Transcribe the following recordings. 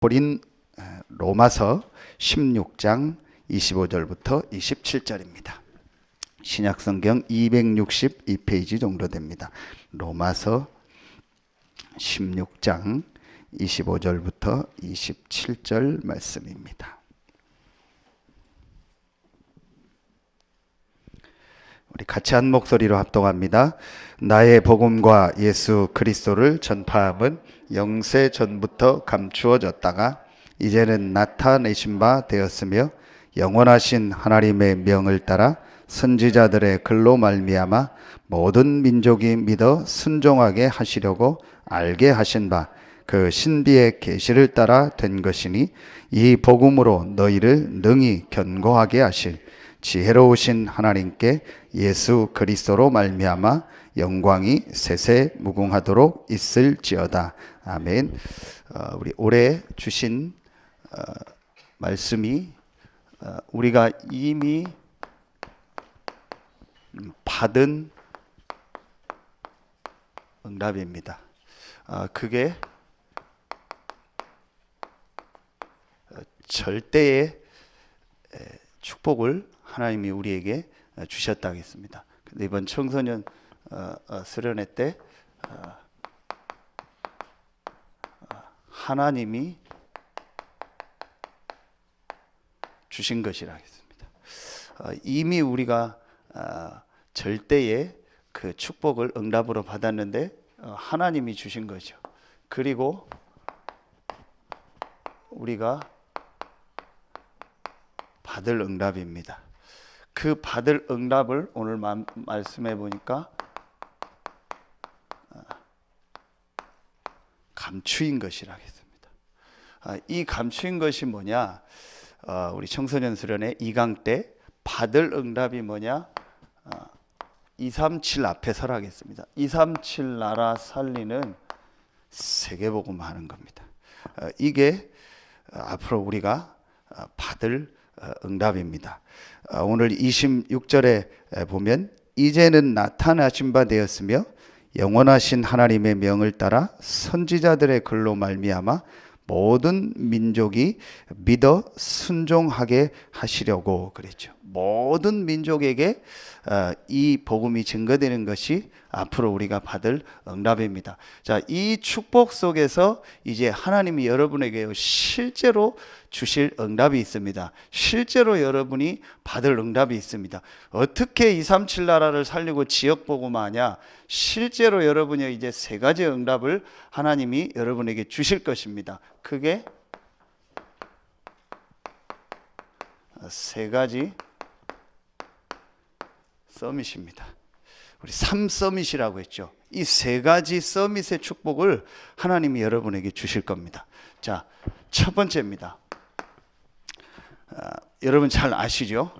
고린 로마서 16장 25절부터 27절입니다. 신약성경 262페이지 정도 됩니다. 로마서 16장 25절부터 27절 말씀입니다. 우리 같이 한 목소리로 합독합니다. 나의 복음과 예수 그리스도를 전파함은 영세 전부터 감추어졌다가 이제는 나타내신 바 되었으며 영원하신 하나님의 명을 따라 선지자들의 글로 말미암아 모든 민족이 믿어 순종하게 하시려고 알게 하신 바 그 신비의 계시를 따라 된 것이니 이 복음으로 너희를 능히 견고하게 하실 지혜로우신 하나님께 예수 그리스도로 말미암아 영광이 세세 무궁하도록 있을지어다. 아멘. 우리 올해 주신 말씀이 우리가 이미 받은 응답입니다. 그게 절대의 축복을 하나님이 우리에게 주셨다 하겠습니다. 이번 청소년 수련회 때 하나님이 주신 것이라 하겠습니다. 이미 우리가 절대의 그 축복을 응답으로 받았는데 하나님이 주신 거죠. 그리고 우리가 받을 응답입니다. 그 받을 응답을 오늘 말씀해 보니까 감추인 것이라 하겠습니다. 이 감추인 것이 뭐냐? 우리 청소년 수련회 2강 때 받을 응답이 뭐냐? 237 앞에 설하겠습니다. 237 나라 살리는 세계복음 하는 겁니다. 이게 앞으로 우리가 받을 응답입니다. 오늘 26절에 보면 이제는 나타나신 바 되었으며 영원하신 하나님의 명을 따라 선지자들의 글로 말미암아 모든 민족이 믿어 순종하게 하시려고 그랬죠. 모든 민족에게 이 복음이 증거되는 것이 앞으로 우리가 받을 응답입니다. 자, 이 축복 속에서 이제 하나님이 여러분에게 실제로 주실 응답이 있습니다. 실제로 여러분이 받을 응답이 있습니다. 어떻게 237 나라를 살리고 지역 복음하냐? 실제로 여러분이 이제 세 가지 응답을 하나님이 여러분에게 주실 것입니다. 그게 세 가지 서밋입니다. 우리 3서밋이라고 했죠. 이 세 가지 서밋의 축복을 하나님이 여러분에게 주실 겁니다. 자, 첫 번째입니다. 여러분 잘 아시죠?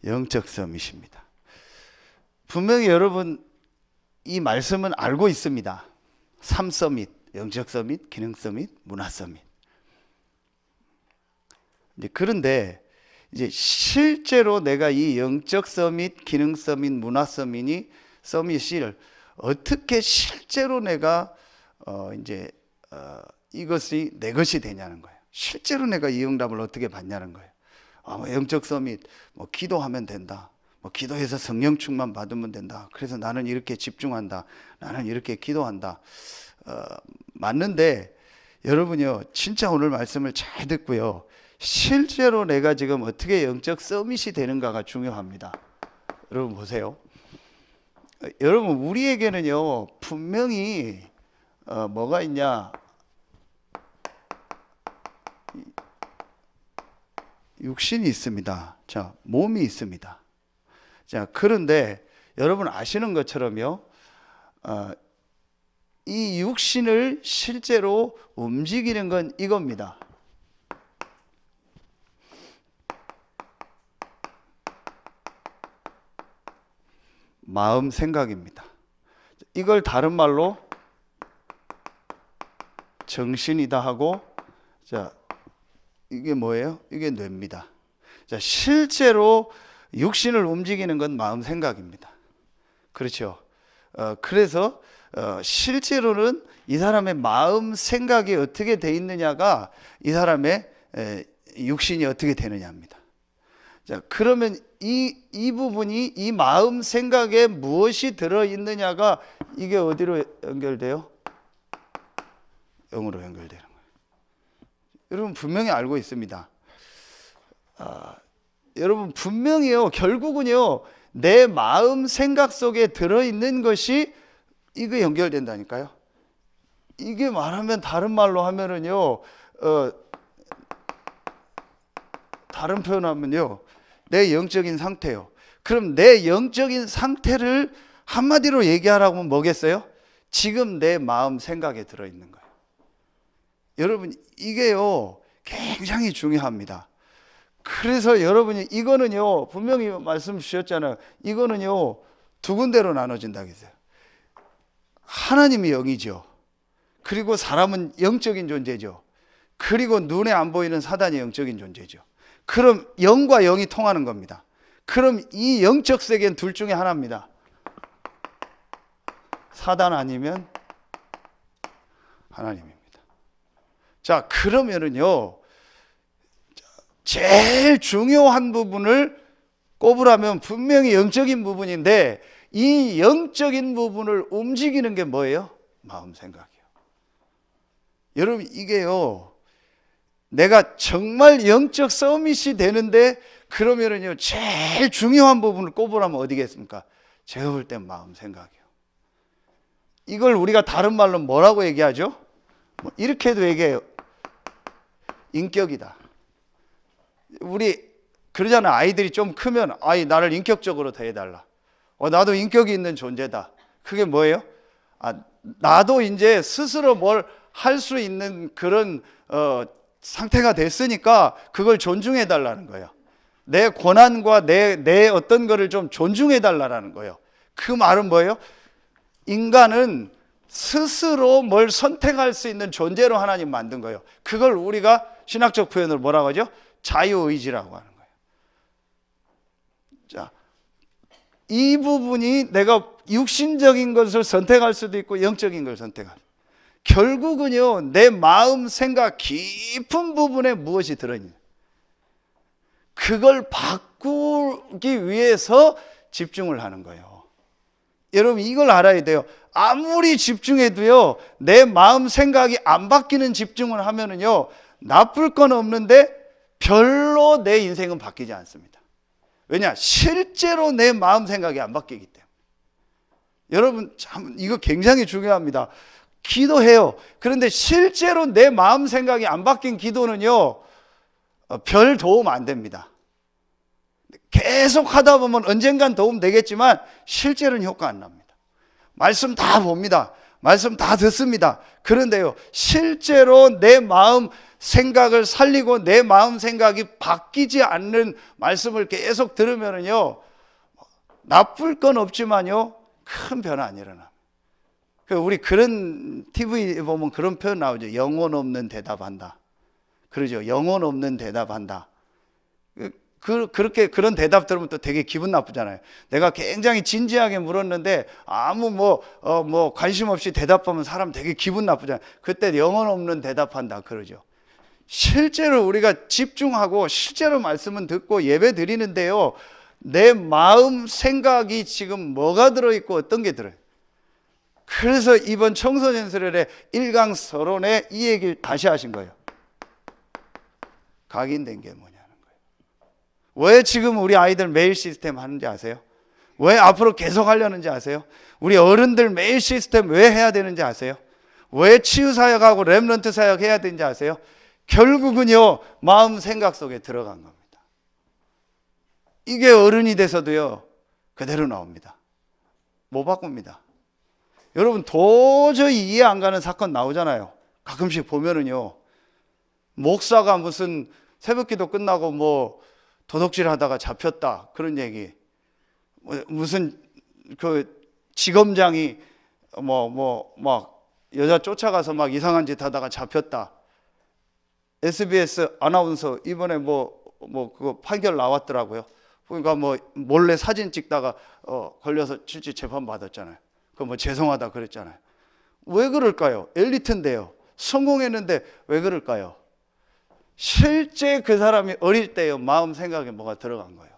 영적 서밋입니다. 분명히 여러분 이 말씀은 알고 있습니다. 3서밋, 영적 서밋, 기능 서밋, 문화 서밋. 그런데 이제 실제로 내가 이 영적 서밋, 기능 서밋, 문화 서밋이 어떻게 실제로 내가 이것이 내 것이 되냐는 거예요. 실제로 내가 이 응답을 어떻게 받냐는 거예요. 영적 서밋, 기도하면 된다. 기도해서 성령 충만 받으면 된다. 그래서 나는 이렇게 집중한다. 나는 이렇게 기도한다. 맞는데 여러분요, 진짜 오늘 말씀을 잘 듣고요. 실제로 내가 지금 어떻게 영적 서밋이 되는가가 중요합니다. 여러분 보세요. 여러분 우리에게는요 분명히 뭐가 있냐? 육신이 있습니다. 자, 몸이 있습니다. 자, 그런데 여러분 아시는 것처럼요, 이 육신을 실제로 움직이는 건 이겁니다. 마음, 생각입니다. 이걸 다른 말로 정신이다 하고, 자, 이게 뭐예요? 이게 뇌입니다. 자, 실제로 육신을 움직이는 건 마음 생각입니다. 그렇죠. 그래서 실제로는 이 사람의 마음 생각이 어떻게 돼 있느냐가 이 사람의 육신이 어떻게 되느냐입니다. 자, 그러면 이 부분이 이 마음 생각에 무엇이 들어 있느냐가 이게 어디로 연결돼요? 영으로 연결되는 거예요. 여러분 분명히 알고 있습니다. 여러분 분명히요, 결국은요, 내 마음 생각 속에 들어있는 것이 이거 연결된다니까요. 이게 말하면 다른 말로 하면은요, 다른 표현하면요, 내 영적인 상태요. 그럼 내 영적인 상태를 한마디로 얘기하라고 하면 뭐겠어요? 지금 내 마음 생각에 들어있는 거예요. 여러분 이게요 굉장히 중요합니다. 그래서 여러분이 이거는요 분명히 말씀 주셨잖아요. 이거는요 두 군데로 나눠진다 했어요. 하나님이 영이죠. 그리고 사람은 영적인 존재죠. 그리고 눈에 안 보이는 사단이 영적인 존재죠. 그럼 영과 영이 통하는 겁니다. 그럼 이 영적 세계는 둘 중에 하나입니다. 사단 아니면 하나님입니다. 자, 그러면은요, 제일 중요한 부분을 꼽으라면 분명히 영적인 부분인데, 이 영적인 부분을 움직이는 게 뭐예요? 마음 생각이요. 여러분, 이게요, 내가 정말 영적 서밋이 되는데, 그러면은요, 제일 중요한 부분을 꼽으라면 어디겠습니까? 제가 볼 땐 마음 생각이요. 이걸 우리가 다른 말로 뭐라고 얘기하죠? 이렇게도 얘기해요. 인격이다. 우리 그러잖아. 아이들이 좀 크면 나를 인격적으로 대해달라. 나도 인격이 있는 존재다. 그게 뭐예요? 나도 이제 스스로 뭘 할 수 있는 그런 상태가 됐으니까 그걸 존중해 달라는 거예요. 내 권한과 내 어떤 거를 좀 존중해 달라는 거예요. 그 말은 뭐예요? 인간은 스스로 뭘 선택할 수 있는 존재로 하나님 만든 거예요. 그걸 우리가 신학적 표현으로 뭐라고 하죠? 자유의지라고 하는 거예요. 자, 이 부분이 내가 육신적인 것을 선택할 수도 있고 영적인 걸 선택할. 결국은요, 내 마음 생각 깊은 부분에 무엇이 들어있냐. 그걸 바꾸기 위해서 집중을 하는 거예요. 여러분 이걸 알아야 돼요. 아무리 집중해도요, 내 마음 생각이 안 바뀌는 집중을 하면은요, 나쁠 건 없는데 별로 내 인생은 바뀌지 않습니다. 왜냐? 실제로 내 마음 생각이 안 바뀌기 때문에. 여러분 참 이거 굉장히 중요합니다. 기도해요. 그런데 실제로 내 마음 생각이 안 바뀐 기도는요, 별 도움 안 됩니다. 계속 하다 보면 언젠간 도움 되겠지만 실제로는 효과 안 납니다. 말씀 다 봅니다. 말씀 다 듣습니다. 그런데요, 실제로 내 마음 생각을 살리고 내 마음 생각이 바뀌지 않는 말씀을 계속 들으면요, 나쁠 건 없지만요, 큰 변화 안 일어나. 우리 그런 TV 보면 그런 표현 나오죠. 영혼 없는 대답한다. 그러죠. 영혼 없는 대답한다. 그렇게 그런 대답 들으면 또 되게 기분 나쁘잖아요. 내가 굉장히 진지하게 물었는데 아무 관심 없이 대답하면 사람 되게 기분 나쁘잖아요. 그때 영혼 없는 대답한다 그러죠. 실제로 우리가 집중하고 실제로 말씀은 듣고 예배 드리는데요, 내 마음 생각이 지금 뭐가 들어있고 어떤 게 들어요. 그래서 이번 청소년 설날에 1강 서론에 이 얘기를 다시 하신 거예요. 각인된 게 뭐냐는 거예요. 왜 지금 우리 아이들 메일 시스템 하는지 아세요? 왜 앞으로 계속 하려는지 아세요? 우리 어른들 메일 시스템 왜 해야 되는지 아세요? 왜 치유사역하고 렘넌트 사역 해야 되는지 아세요? 결국은요, 마음 생각 속에 들어간 겁니다. 이게 어른이 돼서도요, 그대로 나옵니다. 못 바꿉니다. 여러분 도저히 이해 안 가는 사건 나오잖아요. 가끔씩 보면은요, 목사가 무슨 새벽기도 끝나고 도둑질 하다가 잡혔다 그런 얘기, 무슨 그 지검장이 막 여자 쫓아가서 막 이상한 짓 하다가 잡혔다. SBS 아나운서 이번에 그거 판결 나왔더라고요. 그러니까 몰래 사진 찍다가 걸려서 실제 재판 받았잖아요. 그 뭐 죄송하다 그랬잖아요. 왜 그럴까요? 엘리트인데요. 성공했는데 왜 그럴까요? 실제 그 사람이 어릴 때요, 마음 생각에 뭐가 들어간 거예요.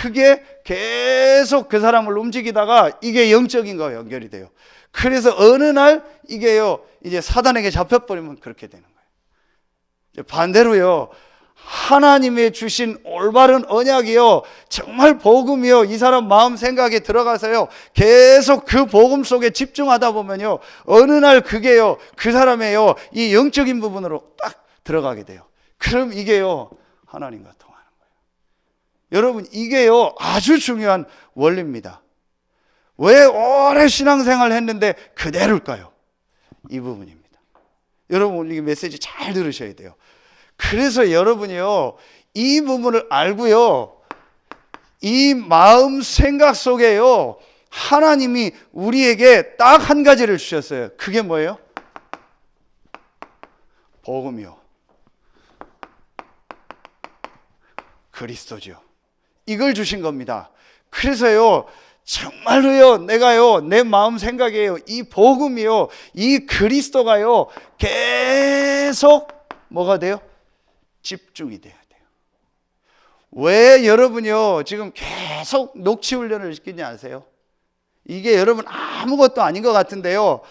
그게 계속 그 사람을 움직이다가 이게 영적인 거와 연결이 돼요. 그래서 어느 날 이게요, 이제 사단에게 잡혀버리면 그렇게 되는 거예요. 반대로요, 하나님의 주신 올바른 언약이요, 정말 복음이요, 이 사람 마음 생각에 들어가서요, 계속 그 복음 속에 집중하다 보면요, 어느 날 그게요, 그 사람의요, 이 영적인 부분으로 딱 들어가게 돼요. 그럼 이게요, 하나님과 통하는 거예요. 여러분, 이게요, 아주 중요한 원리입니다. 왜 오래 신앙생활 했는데 그대로일까요? 이 부분입니다. 여러분, 이 메시지 잘 들으셔야 돼요. 그래서 여러분이요, 이 부분을 알고요, 이 마음 생각 속에요, 하나님이 우리에게 딱 한 가지를 주셨어요. 그게 뭐예요? 복음이요, 그리스도죠. 이걸 주신 겁니다. 그래서요, 정말로요, 내가요, 내 마음 생각이에요, 이 복음이요, 이 그리스도가요, 계속 뭐가 돼요? 집중이 돼야 돼요. 왜 여러분이요, 지금 계속 녹취 훈련을 시키지 않으세요? 이게 여러분 아무것도 아닌 것 같은데요,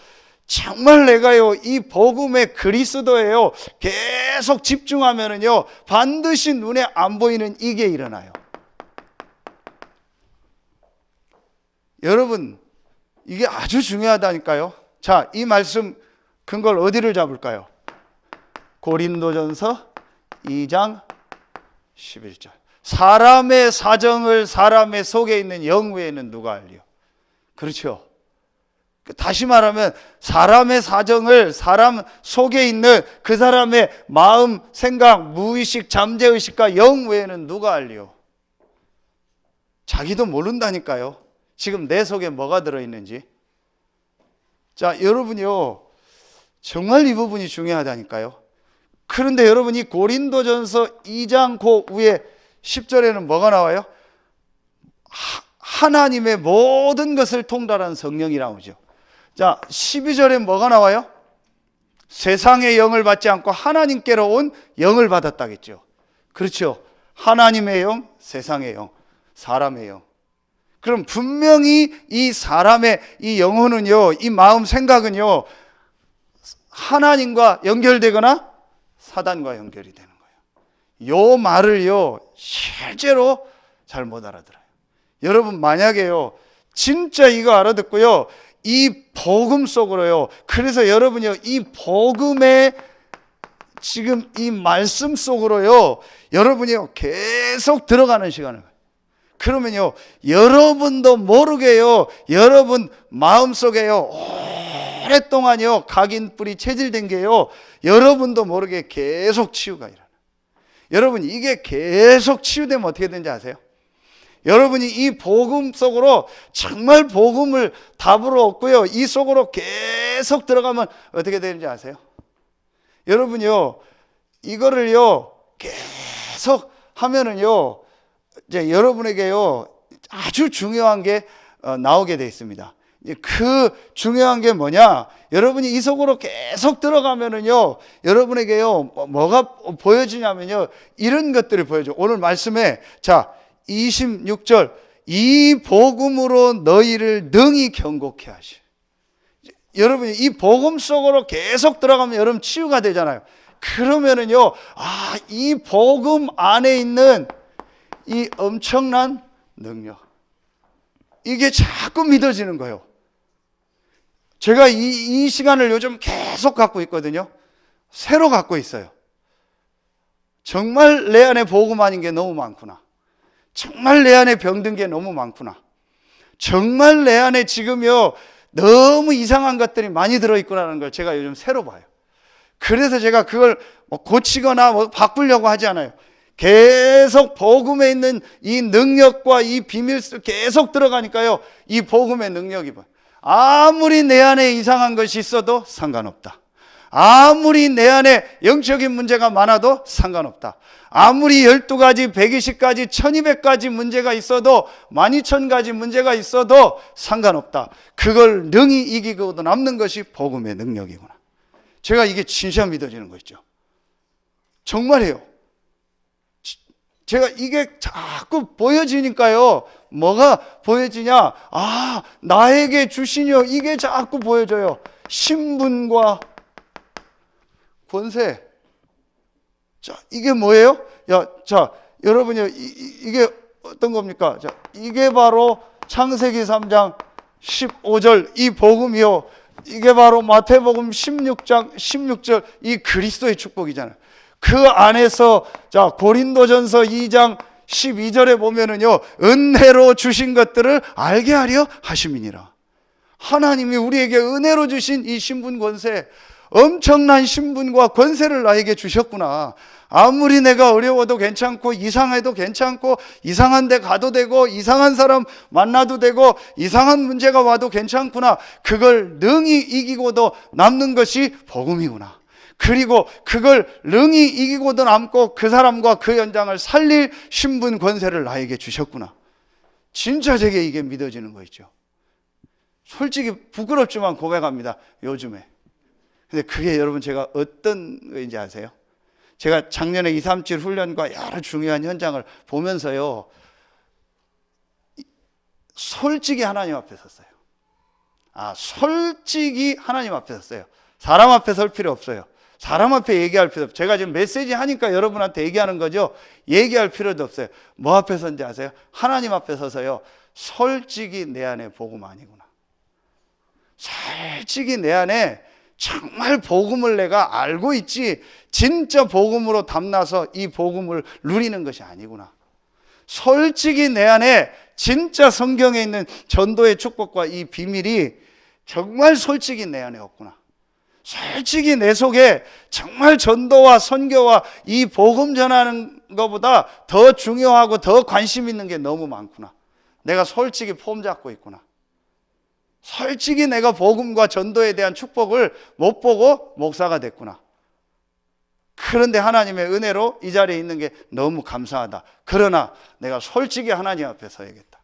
정말 내가요, 이 복음의 그리스도예요, 계속 집중하면은요, 반드시 눈에 안 보이는 이게 일어나요. 여러분, 이게 아주 중요하다니까요. 자, 이 말씀 근거를 어디를 잡을까요? 고린도전서 2장 11절. 사람의 사정을 사람의 속에 있는 영 외에는 누가 알리요? 그렇죠. 다시 말하면 사람의 사정을 사람 속에 있는 그 사람의 마음, 생각, 무의식, 잠재의식과 영 외에는 누가 알리요? 자기도 모른다니까요. 지금 내 속에 뭐가 들어있는지. 자, 여러분이요, 정말 이 부분이 중요하다니까요. 그런데 여러분, 이 고린도전서 2장 그 위에 10절에는 뭐가 나와요? 하나님의 모든 것을 통달한 성령이 나오죠. 자, 12절에 뭐가 나와요? 세상의 영을 받지 않고 하나님께로 온 영을 받았다겠죠. 그렇죠. 하나님의 영, 세상의 영, 사람의 영. 그럼 분명히 이 사람의 이 영혼은요, 이 마음 생각은요, 하나님과 연결되거나 사단과 연결이 되는 거예요. 요 말을요, 실제로 잘 못 알아들어요. 여러분, 만약에요, 진짜 이거 알아듣고요, 이 복음 속으로요, 그래서 여러분이요, 이 복음의 지금 이 말씀 속으로요, 여러분이요, 계속 들어가는 시간을, 그러면요, 여러분도 모르게요, 여러분 마음속에요, 오랫동안요, 각인 뿌리 체질된 게요, 여러분도 모르게 계속 치유가 일어나요. 여러분, 이게 계속 치유되면 어떻게 되는지 아세요? 여러분이 이 복음 속으로 정말 복음을 답으로 얻고요, 이 속으로 계속 들어가면 어떻게 되는지 아세요? 여러분요, 이거를요, 계속 하면은요, 이제 여러분에게요, 아주 중요한 게 나오게 되어 있습니다. 그 중요한 게 뭐냐? 여러분이 이 속으로 계속 들어가면은요, 여러분에게요, 뭐가 보여지냐면요, 이런 것들이 보여줘요. 오늘 말씀에, 자, 26절, 이 복음으로 너희를 능히 경고케 하시. 여러분이 이 복음 속으로 계속 들어가면 여러분 치유가 되잖아요. 그러면은요, 아, 이 복음 안에 있는 이 엄청난 능력, 이게 자꾸 믿어지는 거예요. 제가 이 시간을 요즘 계속 갖고 있거든요. 새로 갖고 있어요. 정말 내 안에 복음 아닌 게 너무 많구나. 정말 내 안에 병든 게 너무 많구나. 정말 내 안에 지금요, 너무 이상한 것들이 많이 들어있구나라는 걸 제가 요즘 새로 봐요. 그래서 제가 그걸 뭐 고치거나 뭐 바꾸려고 하지 않아요. 계속 복음에 있는 이 능력과 이 비밀을 계속 들어가니까요, 이 복음의 능력이 봐요. 아무리 내 안에 이상한 것이 있어도 상관없다. 아무리 내 안에 영적인 문제가 많아도 상관없다. 아무리 12가지, 120가지, 1200가지 문제가 있어도 12000가지 문제가 있어도 상관없다. 그걸 능히 이기고도 남는 것이 복음의 능력이구나. 제가 이게 진짜 믿어지는 거 있죠. 정말이에요. 제가 이게 자꾸 보여지니까요. 뭐가 보여지냐? 아, 나에게 주시뇨. 이게 자꾸 보여져요. 신분과 권세. 자, 이게 뭐예요? 자, 여러분요, 이게 어떤 겁니까? 자, 이게 바로 창세기 3장 15절 이 복음이요. 이게 바로 마태복음 16장 16절 이 그리스도의 축복이잖아요. 그 안에서 자, 고린도전서 2장 12절에 보면은요, 은혜로 주신 것들을 알게 하려 하심이니라. 하나님이 우리에게 은혜로 주신 이 신분 권세, 엄청난 신분과 권세를 나에게 주셨구나. 아무리 내가 어려워도 괜찮고 이상해도 괜찮고 이상한 데 가도 되고 이상한 사람 만나도 되고 이상한 문제가 와도 괜찮구나. 그걸 능히 이기고도 남는 것이 복음이구나. 그리고 그걸 능히 이기고도 남고 그 사람과 그 현장을 살릴 신분 권세를 나에게 주셨구나. 진짜 제게 이게 믿어지는 거 있죠. 솔직히 부끄럽지만 고백합니다. 요즘에. 근데 그게 여러분 제가 어떤 거인지 아세요? 제가 작년에 237 훈련과 여러 중요한 현장을 보면서요, 솔직히 하나님 앞에 섰어요. 솔직히 하나님 앞에 섰어요. 사람 앞에 설 필요 없어요. 사람 앞에 얘기할 필요 없어요. 제가 지금 메시지 하니까 여러분한테 얘기하는 거죠. 얘기할 필요도 없어요. 뭐 앞에 선지 아세요? 하나님 앞에 서서요, 솔직히 내 안에 복음 아니구나. 솔직히 내 안에 정말 복음을 내가 알고 있지 진짜 복음으로 담나서 이 복음을 누리는 것이 아니구나. 솔직히 내 안에 진짜 성경에 있는 전도의 축복과 이 비밀이 정말 솔직히 내 안에 없구나. 솔직히 내 속에 정말 전도와 선교와 이 복음 전하는 것보다 더 중요하고 더 관심 있는 게 너무 많구나. 내가 솔직히 폼 잡고 있구나. 솔직히 내가 복음과 전도에 대한 축복을 못 보고 목사가 됐구나. 그런데 하나님의 은혜로 이 자리에 있는 게 너무 감사하다. 그러나 내가 솔직히 하나님 앞에 서야겠다.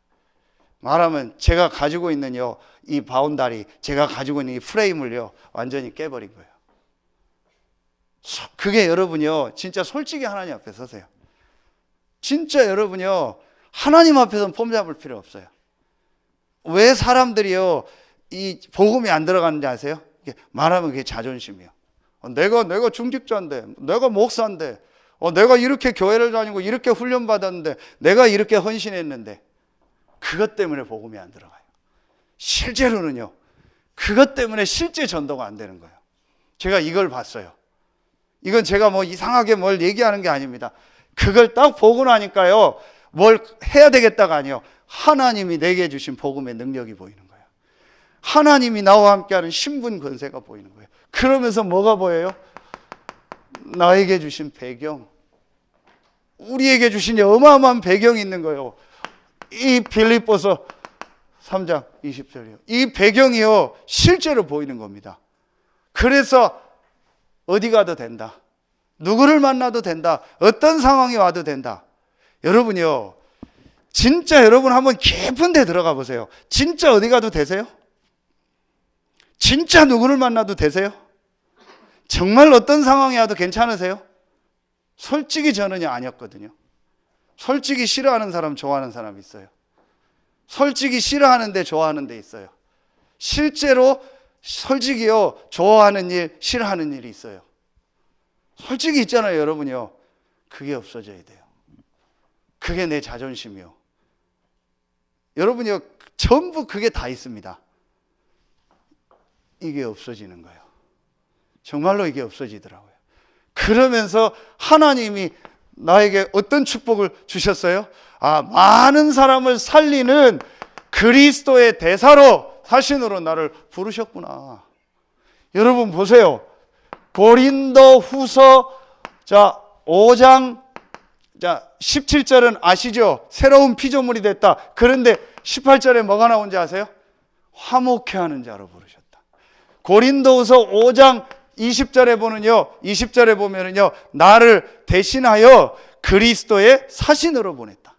말하면 제가 가지고 있는 이 바운다리, 제가 가지고 있는 이 프레임을요, 완전히 깨버린 거예요. 그게 여러분이요, 진짜 솔직히 하나님 앞에 서세요. 진짜 여러분이요, 하나님 앞에서는 폼 잡을 필요 없어요. 왜 사람들이요, 이 복음이 안 들어가는지 아세요? 말하면 그게 자존심이에요. 내가 중직자인데, 내가 목사인데, 내가 이렇게 교회를 다니고 이렇게 훈련받았는데, 내가 이렇게 헌신했는데, 그것 때문에 복음이 안 들어가요. 실제로는요, 그것 때문에 실제 전도가 안 되는 거예요. 제가 이걸 봤어요. 이건 제가 뭐 이상하게 뭘 얘기하는 게 아닙니다. 그걸 딱 보고 나니까요, 뭘 해야 되겠다가 아니에요. 하나님이 내게 주신 복음의 능력이 보이는 거예요. 하나님이 나와 함께하는 신분 권세가 보이는 거예요. 그러면서 뭐가 보여요? 나에게 주신 배경, 우리에게 주신 어마어마한 배경이 있는 거예요. 이 빌립보서 3장 20절이요. 이 배경이요, 실제로 보이는 겁니다. 그래서 어디 가도 된다. 누구를 만나도 된다. 어떤 상황이 와도 된다. 여러분이요, 진짜 여러분 한번 깊은 데 들어가 보세요. 진짜 어디 가도 되세요? 진짜 누구를 만나도 되세요? 정말 어떤 상황이 와도 괜찮으세요? 솔직히 저는요, 아니었거든요. 솔직히 싫어하는 사람, 좋아하는 사람 있어요. 솔직히 싫어하는데 좋아하는 데 있어요. 실제로 솔직히요, 좋아하는 일, 싫어하는 일이 있어요. 솔직히 있잖아요, 여러분이요. 그게 없어져야 돼요. 그게 내 자존심이요. 여러분이요, 전부 그게 다 있습니다. 이게 없어지는 거예요. 정말로 이게 없어지더라고요. 그러면서 하나님이 나에게 어떤 축복을 주셨어요? 많은 사람을 살리는 그리스도의 대사로, 사신으로 나를 부르셨구나. 여러분 보세요. 고린도 후서 5장 17절은 아시죠? 새로운 피조물이 됐다. 그런데 18절에 뭐가 나온지 아세요? 화목해 하는 자로 부르셨다. 고린도후서 5장 20절에 보면은요, 나를 대신하여 그리스도의 사신으로 보냈다.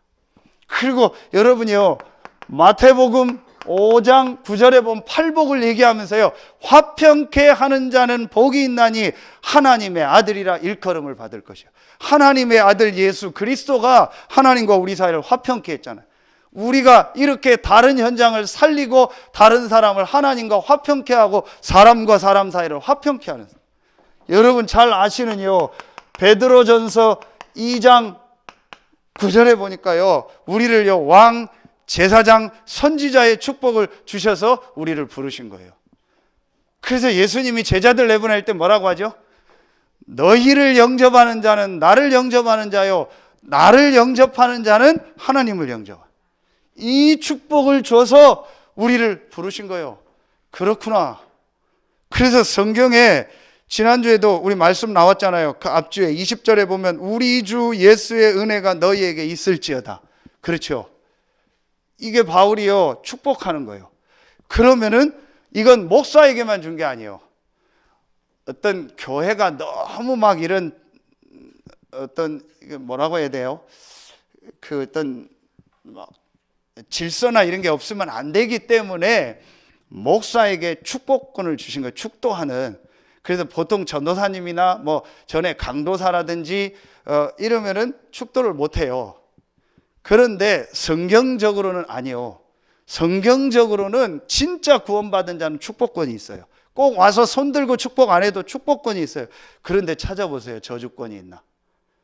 그리고 여러분이요, 마태복음 5장 9절에 보면 팔복을 얘기하면서요, 화평케 하는 자는 복이 있나니 하나님의 아들이라 일컬음을 받을 것이요. 하나님의 아들 예수 그리스도가 하나님과 우리 사이를 화평케 했잖아요. 우리가 이렇게 다른 현장을 살리고 다른 사람을 하나님과 화평케 하고 사람과 사람 사이를 화평케 하는, 여러분 잘 아시는요, 베드로전서 2장 9절에 보니까요, 우리를요 왕, 제사장, 선지자의 축복을 주셔서 우리를 부르신 거예요. 그래서 예수님이 제자들 내보낼 때 뭐라고 하죠? 너희를 영접하는 자는 나를 영접하는 자요, 나를 영접하는 자는 하나님을 영접하는, 이 축복을 줘서 우리를 부르신 거예요. 그렇구나. 그래서 성경에 지난주에도 우리 말씀 나왔잖아요. 그 앞주에 20절에 보면 우리 주 예수의 은혜가 너희에게 있을지어다. 그렇죠. 이게 바울이요 축복하는 거예요. 그러면은 이건 목사에게만 준 게 아니에요. 어떤 교회가 너무 막 이런 어떤 뭐라고 해야 돼요? 그 어떤 막 질서나 이런 게 없으면 안 되기 때문에 목사에게 축복권을 주신 거예요. 축도하는. 그래서 보통 전도사님이나 뭐 전에 강도사라든지 이러면은 축도를 못 해요. 그런데 성경적으로는 아니요. 성경적으로는 진짜 구원받은 자는 축복권이 있어요. 꼭 와서 손들고 축복 안 해도 축복권이 있어요. 그런데 찾아보세요. 저주권이 있나?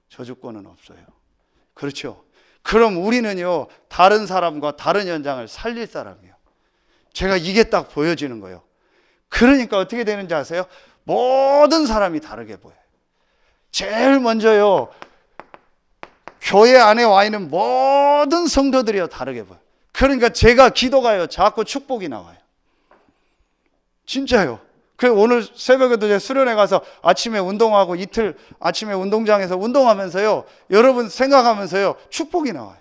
저주권은 없어요. 그렇죠. 그럼 우리는요, 다른 사람과 다른 현장을 살릴 사람이에요. 제가 이게 딱 보여지는 거예요. 그러니까 어떻게 되는지 아세요? 모든 사람이 다르게 보여요. 제일 먼저요, 교회 안에 와 있는 모든 성도들이요 다르게 보여요. 그러니까 제가 기도가요 자꾸 축복이 나와요. 진짜요. 그래서 오늘 새벽에도 제가 수련회 가서 아침에 운동하고 이틀 아침에 운동장에서 운동하면서요, 여러분 생각하면서요 축복이 나와요.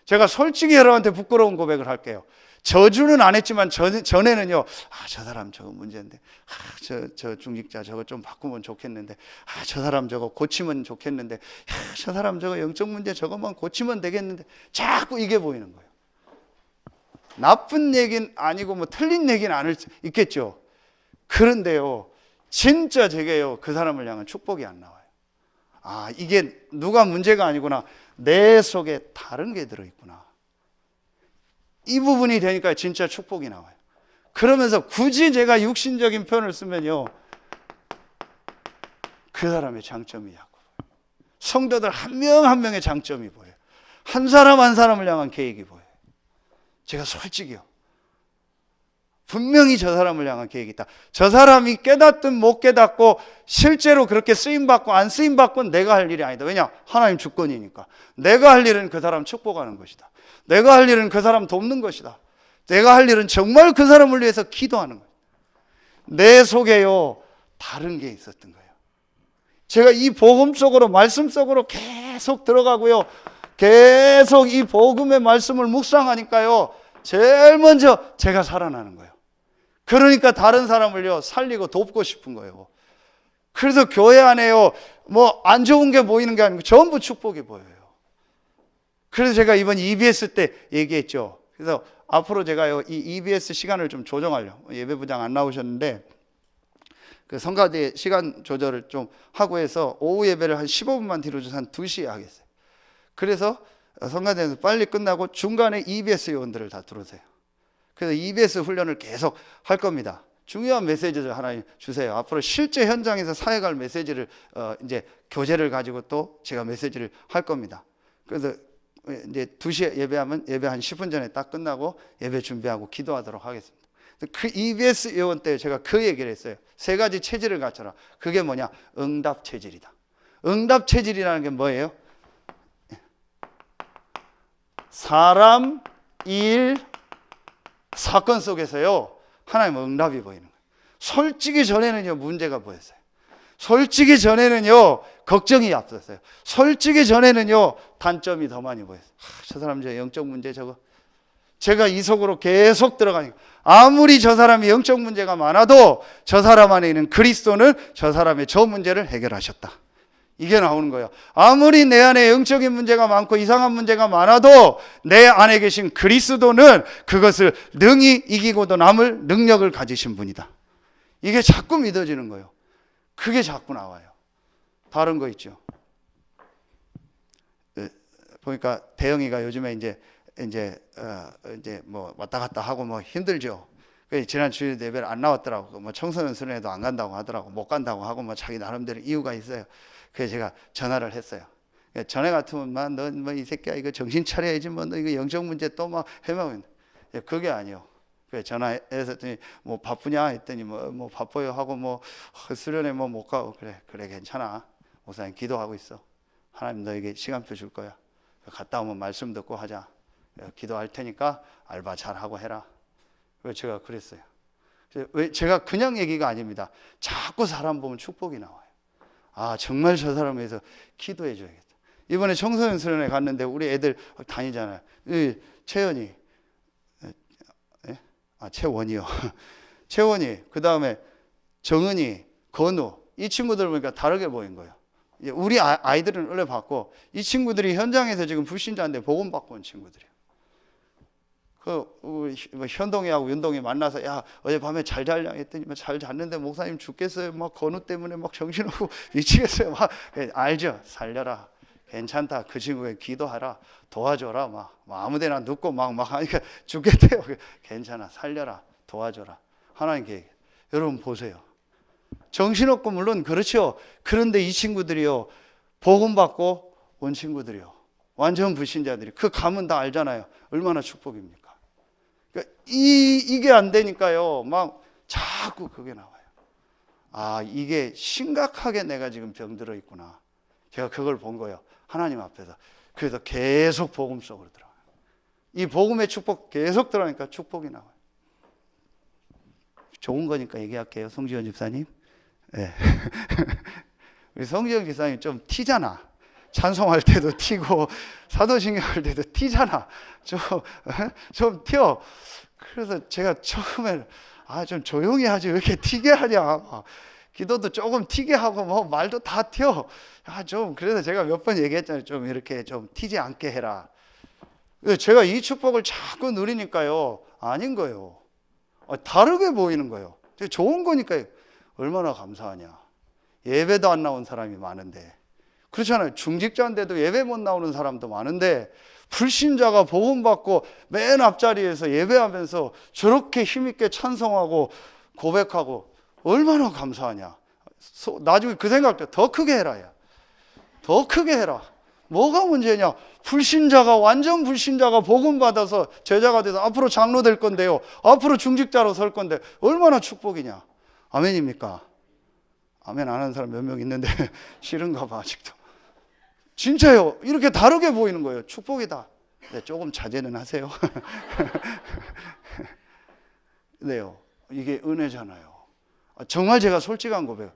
제가 솔직히 여러분한테 부끄러운 고백을 할게요. 저주는 안 했지만 전에는요, 저 사람 저거 문제인데, 저 중직자 저거 좀 바꾸면 좋겠는데, 저 사람 저거 고치면 좋겠는데, 저 사람 저거 영적 문제 저거만 고치면 되겠는데, 자꾸 이게 보이는 거예요. 나쁜 얘기는 아니고 뭐 틀린 얘기는 아닐 수 있겠죠. 그런데요, 진짜 제게요 그 사람을 향한 축복이 안 나와요. 이게 누가 문제가 아니구나, 내 속에 다른 게 들어있구나, 이 부분이 되니까 진짜 축복이 나와요. 그러면서 굳이 제가 육신적인 표현을 쓰면요, 그 사람의 장점이 자꾸 보여요. 성도들 한 명 한 명의 장점이 보여요. 한 사람 한 사람을 향한 계획이 보여요. 제가 솔직히요, 분명히 저 사람을 향한 계획이 있다. 저 사람이 깨닫든 못 깨닫고 실제로 그렇게 쓰임받고 안 쓰임받고는 내가 할 일이 아니다. 왜냐? 하나님 주권이니까. 내가 할 일은 그 사람 축복하는 것이다. 내가 할 일은 그 사람 돕는 것이다. 내가 할 일은 정말 그 사람을 위해서 기도하는 거예요. 내 속에요 다른 게 있었던 거예요. 제가 이 복음 속으로, 말씀 속으로 계속 들어가고요, 계속 이 복음의 말씀을 묵상하니까요, 제일 먼저 제가 살아나는 거예요. 그러니까 다른 사람을요 살리고 돕고 싶은 거예요. 그래서 교회 안에요 뭐 안 좋은 게 보이는 게 아니고 전부 축복이 보여요. 그래서 제가 이번 EBS 때 얘기했죠. 그래서 앞으로 제가요 이 EBS 시간을 좀 조정하려고, 예배부장 안 나오셨는데 그 성가대 시간 조절을 좀 하고 해서 오후 예배를 한 15분만 뒤로 줘서 한 2시에 하겠어요. 그래서 성가대에서 빨리 끝나고 중간에 EBS 요원들을 다 들어오세요. 그래서 EBS 훈련을 계속 할 겁니다. 중요한 메시지를 하나 주세요. 앞으로 실제 현장에서 사역할 메시지를 이제 교재를 가지고 또 제가 메시지를 할 겁니다. 그래서 이제 2시에 예배하면 예배 한 10분 전에 딱 끝나고 예배 준비하고 기도하도록 하겠습니다. 그 EBS 요원 때 제가 그 얘기를 했어요. 3가지 체질을 갖춰라. 그게 뭐냐? 응답 체질이다. 응답 체질이라는 게 뭐예요? 사람, 일, 사건 속에서요 하나님은 응답이 보이는 거예요. 솔직히 전에는요 문제가 보였어요. 솔직히 전에는요 걱정이 앞섰어요. 솔직히 전에는요 단점이 더 많이 보였어요. 저 사람 저 영적 문제 저거, 제가 이 속으로 계속 들어가니까 아무리 저 사람이 영적 문제가 많아도 저 사람 안에 있는 그리스도는 저 사람의 저 문제를 해결하셨다. 이게 나오는 거예요. 아무리 내 안에 영적인 문제가 많고 이상한 문제가 많아도 내 안에 계신 그리스도는 그것을 능히 이기고도 남을 능력을 가지신 분이다. 이게 자꾸 믿어지는 거예요. 그게 자꾸 나와요. 다른 거 있죠. 보니까 대영이가 요즘에 이제 뭐 왔다 갔다 하고 뭐 힘들죠. 지난 주일 예배를 안 나왔더라고. 뭐 청소년 수련회도 안 간다고 하더라고. 못 간다고 하고 뭐 자기 나름대로 이유가 있어요. 그래서 제가 전화를 했어요. 전에 같으면 너 뭐 이 새끼야 이거 정신 차려야지 뭐 너 이거 영적 문제 또 막 해먹는. 그게 아니요. 그래 전화해서 했더니 뭐 바쁘냐 했더니 뭐 바빠요 하고 뭐 수련회 뭐 못 가고 그래 괜찮아. 목사님 기도하고 있어. 하나님 너에게 시간표 줄 거야. 갔다 오면 말씀 듣고 하자. 기도할 테니까 알바 잘하고 해라. 그래서 제가 그랬어요. 제가 그냥 얘기가 아닙니다. 자꾸 사람 보면 축복이 나와요. 아 정말 저 사람에 대해서 기도해 줘야겠다. 이번에 청소년 수련회 갔는데 우리 애들 다니잖아요. 채연이 채원이요. 채원이 그 다음에 정은이 건우 이 친구들 보니까 다르게 보인 거예요. 우리 아이들은 원래 봤고 이 친구들이 현장에서 지금 불신자인데 복음 받고 온 친구들이에요. 현동이하고 윤동이 만나서 야 어젯밤에 잘 잤냐 했더니 잘 잤는데 목사님 죽겠어요. 막 건우 때문에 막 정신없고 미치겠어요. 막 알죠. 살려라. 괜찮다. 그 친구에게 기도하라. 도와줘라. 막 아무데나 눕고 막 하니까 죽겠대요. 괜찮아. 살려라. 도와줘라. 하나님께 여러분 보세요. 정신없고 물론 그렇죠. 그런데 이 친구들이요. 복음 받고 온 친구들이요. 완전 불신자들이 그 감은 다 알잖아요. 얼마나 축복입니까? 그러니까 이게 안 되니까요. 막 자꾸 그게 나와요. 아 이게 심각하게 내가 지금 병들어 있구나. 제가 그걸 본 거예요. 하나님 앞에서. 그래서 계속 복음 속으로 들어가요. 이 복음의 축복 계속 들어가니까 축복이 나와요. 좋은 거니까 얘기할게요. 송지현 집사님. 네. 우리 송지현 집사님 좀 티잖아. 찬송할 때도 튀고 사도신경 할 때도 튀잖아. 좀 튀어. 그래서 제가 처음에는 좀 조용히 하지 왜 이렇게 튀게 하냐. 기도도 조금 튀게 하고 뭐 말도 다 튀어. 그래서 제가 몇 번 얘기했잖아요. 좀 이렇게 좀 튀지 않게 해라. 제가 이 축복을 자꾸 누리니까요. 아닌 거예요. 다르게 보이는 거예요. 좋은 거니까요. 얼마나 감사하냐. 예배도 안 나온 사람이 많은데. 그렇잖아요. 중직자인데도 예배 못 나오는 사람도 많은데 불신자가 복음 받고 맨 앞자리에서 예배하면서 저렇게 힘있게 찬송하고 고백하고 얼마나 감사하냐. 나중에 그 생각도 더 크게 해라. 야. 더 크게 해라. 뭐가 문제냐. 불신자가 완전 불신자가 복음 받아서 제자가 돼서 앞으로 장로 될 건데요. 앞으로 중직자로 설 건데 얼마나 축복이냐. 아멘입니까? 아멘 안 하는 사람 몇 명 있는데 싫은가 봐 아직도. 진짜요. 이렇게 다르게 보이는 거예요. 축복이다. 네, 조금 자제는 하세요. 네요. 이게 은혜잖아요. 정말 제가 솔직한 고백.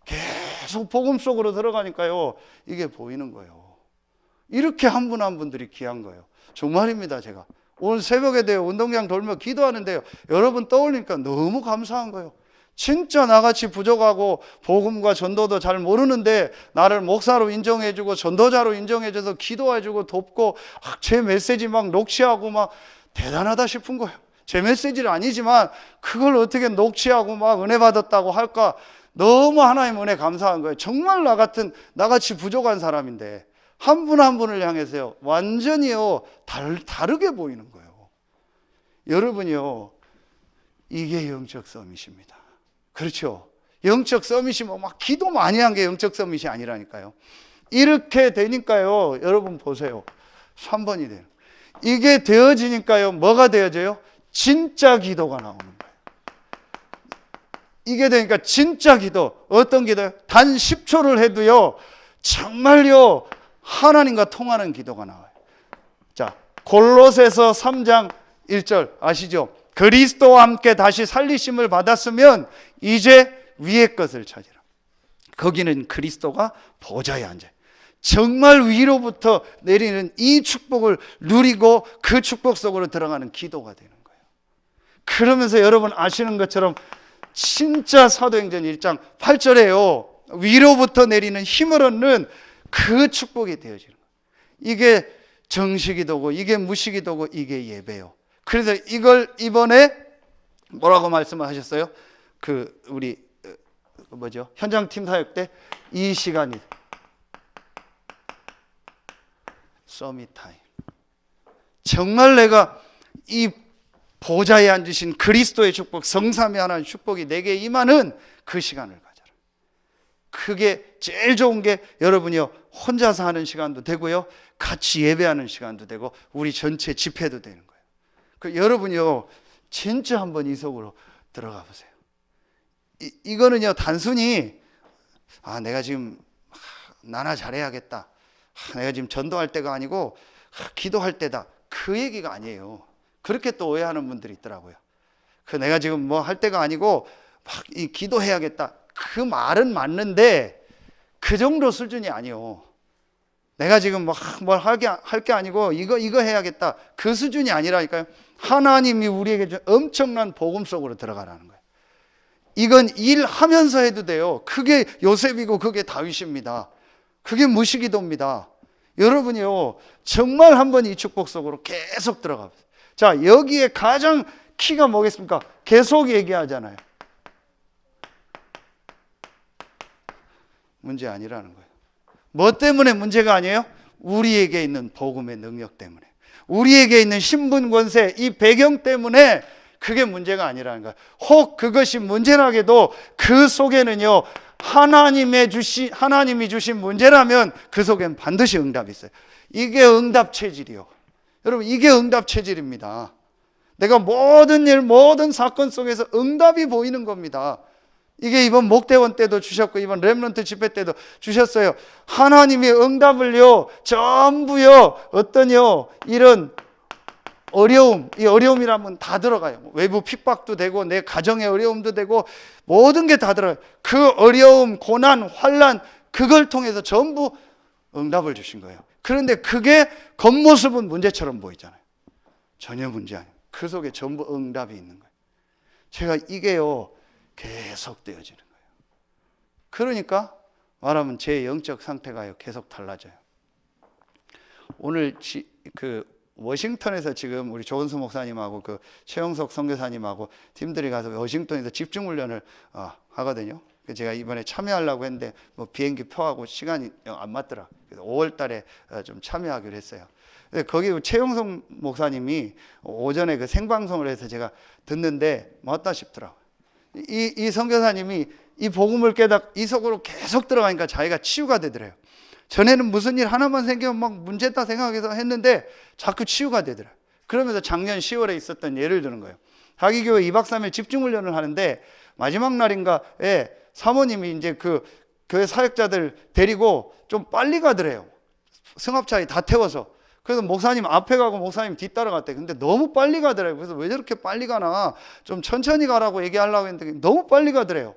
계속 복음 속으로 들어가니까요. 이게 보이는 거예요. 이렇게 한 분 한 분들이 귀한 거예요. 정말입니다. 제가 오늘 새벽에 대해 운동장 돌며 기도하는데요. 여러분 떠올리니까 너무 감사한 거예요. 진짜 나같이 부족하고 복음과 전도도 잘 모르는데 나를 목사로 인정해주고 전도자로 인정해줘서 기도해주고 돕고 제 메시지 막 녹취하고 막 대단하다 싶은 거예요. 제 메시지는 아니지만 그걸 어떻게 녹취하고 막 은혜 받았다고 할까. 너무 하나님 은혜 감사한 거예요. 정말 나같이 부족한 사람인데 한 분 한 분을 향해서요. 완전히요. 다르게 보이는 거예요. 여러분이요. 이게 영적 서밋입니다. 그렇죠. 영적 서밋이 막 기도 많이 한 게 영적 서밋이 아니라니까요. 이렇게 되니까요. 여러분 보세요. 3번이 돼요. 이게 되어지니까요. 뭐가 되어져요? 진짜 기도가 나오는 거예요. 이게 되니까 진짜 기도. 어떤 기도요? 단 10초를 해도요. 정말요. 하나님과 통하는 기도가 나와요. 자, 골로새서 3장 1절 아시죠? 그리스도와 함께 다시 살리심을 받았으면 이제 위의 것을 찾으라. 거기는 그리스도가 보좌에 앉아요. 정말 위로부터 내리는 이 축복을 누리고 그 축복 속으로 들어가는 기도가 되는 거예요. 그러면서 여러분 아시는 것처럼 진짜 사도행전 1장 8절에요. 위로부터 내리는 힘을 얻는 그 축복이 되어지는 거예요. 이게 정식기도고 이게 무식기도고 이게 예배요. 그래서 이걸 이번에 뭐라고 말씀하셨어요? 우리 현장팀 사역 때 이 시간이 서밋 타임. 정말 내가 이 보좌에 앉으신 그리스도의 축복, 성삼위 하나님 축복이 내게 임하는 그 시간을 가져라. 그게 제일 좋은 게 여러분이요, 혼자서 하는 시간도 되고요, 같이 예배하는 시간도 되고 우리 전체 집회도 되는 거예요. 여러분이요, 진짜 한번 이 속으로 들어가 보세요. 이거는요, 단순히 내가 지금 나나 잘해야겠다, 내가 지금 전도할 때가 아니고 기도할 때다, 그 얘기가 아니에요. 그렇게 또 오해하는 분들이 있더라고요. 내가 지금 뭐 할 때가 아니고 막 기도해야겠다, 그 말은 맞는데 그 정도 수준이 아니에요. 내가 지금 뭘 할 게 아니고 이거 해야겠다, 그 수준이 아니라니까요. 하나님이 우리에게 준 엄청난 복음 속으로 들어가라는 거예요. 이건 일하면서 해도 돼요. 그게 요셉이고 그게 다윗입니다. 그게 무시기도입니다. 여러분이요, 정말 한번 이 축복 속으로 계속 들어가 보세요. 자, 여기에 가장 키가 뭐겠습니까? 계속 얘기하잖아요. 문제 아니라는 거예요. 뭐 때문에 문제가 아니에요? 우리에게 있는 복음의 능력 때문에, 우리에게 있는 신분 권세, 이 배경 때문에 그게 문제가 아니라는 거예요. 혹 그것이 문제라게도 그 속에는요, 하나님이 주신 문제라면 그 속엔 반드시 응답이 있어요. 이게 응답 체질이요. 여러분, 이게 응답 체질입니다. 내가 모든 일, 모든 사건 속에서 응답이 보이는 겁니다. 이게 이번 목대원 때도 주셨고 이번 렘넌트 집회 때도 주셨어요. 하나님이 응답을요, 전부요, 이런 어려움, 이 어려움이라면 다 들어가요. 외부 핍박도 되고 내 가정의 어려움도 되고 모든 게 다 들어가요. 그 어려움, 고난, 환난, 그걸 통해서 전부 응답을 주신 거예요. 그런데 그게 겉모습은 문제처럼 보이잖아요. 전혀 문제 아니에요. 그 속에 전부 응답이 있는 거예요. 제가 이게요, 계속 되어지는 거예요. 그러니까 말하면 제 영적 상태가요, 계속 달라져요. 오늘 워싱턴에서 지금 우리 조은수 목사님하고 최영석 선교사님하고 팀들이 가서 워싱턴에서 집중훈련을 하거든요. 제가 이번에 참여하려고 했는데 비행기 표하고 시간이 안 맞더라. 그래서 5월 달에 좀 참여하기로 했어요. 거기 최영석 목사님이 오전에 생방송을 해서 제가 듣는데 맞다 싶더라고요. 이 선교사님이 이 복음을 이 속으로 계속 들어가니까 자기가 치유가 되더래요. 전에는 무슨 일 하나만 생기면 막 문제다 생각해서 했는데 자꾸 치유가 되더라. 그러면서 작년 10월에 있었던 예를 드는 거예요. 자기 교회 2박 3일 집중훈련을 하는데 마지막 날인가에 사모님이 이제 교회 사역자들 데리고 좀 빨리 가더래요. 승합차에 다 태워서. 그래서 목사님 앞에 가고 목사님 뒤따라갔대. 근데 너무 빨리 가더래요. 그래서 왜 저렇게 빨리 가나, 좀 천천히 가라고 얘기하려고 했는데 너무 빨리 가더래요.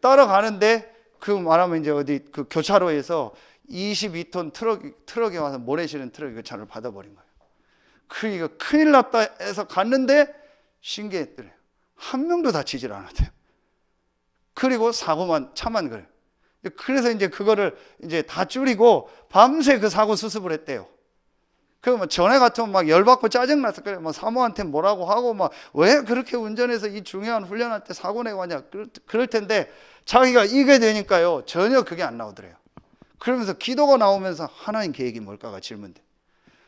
따라가는데 말하면 이제 교차로에서 22톤 트럭이 와서 모래 실은 트럭이 그 차를 받아버린 거예요. 그러니까 큰일 났다 해서 갔는데 신기했더래요. 한 명도 다치질 않았대요. 그리고 차만 그래요. 그래서 이제 그거를 이제 다 줄이고 밤새 그 사고 수습을 했대요. 전에 같으면 막 열받고 짜증났을 거예요. 사모한테 뭐라고 하고 왜 그렇게 운전해서 이 중요한 훈련할 때 사고 내고 하냐, 그럴 텐데 자기가 이게 되니까요, 전혀 그게 안 나오더래요. 그러면서 기도가 나오면서 하나님 계획이 뭘까가 질문돼.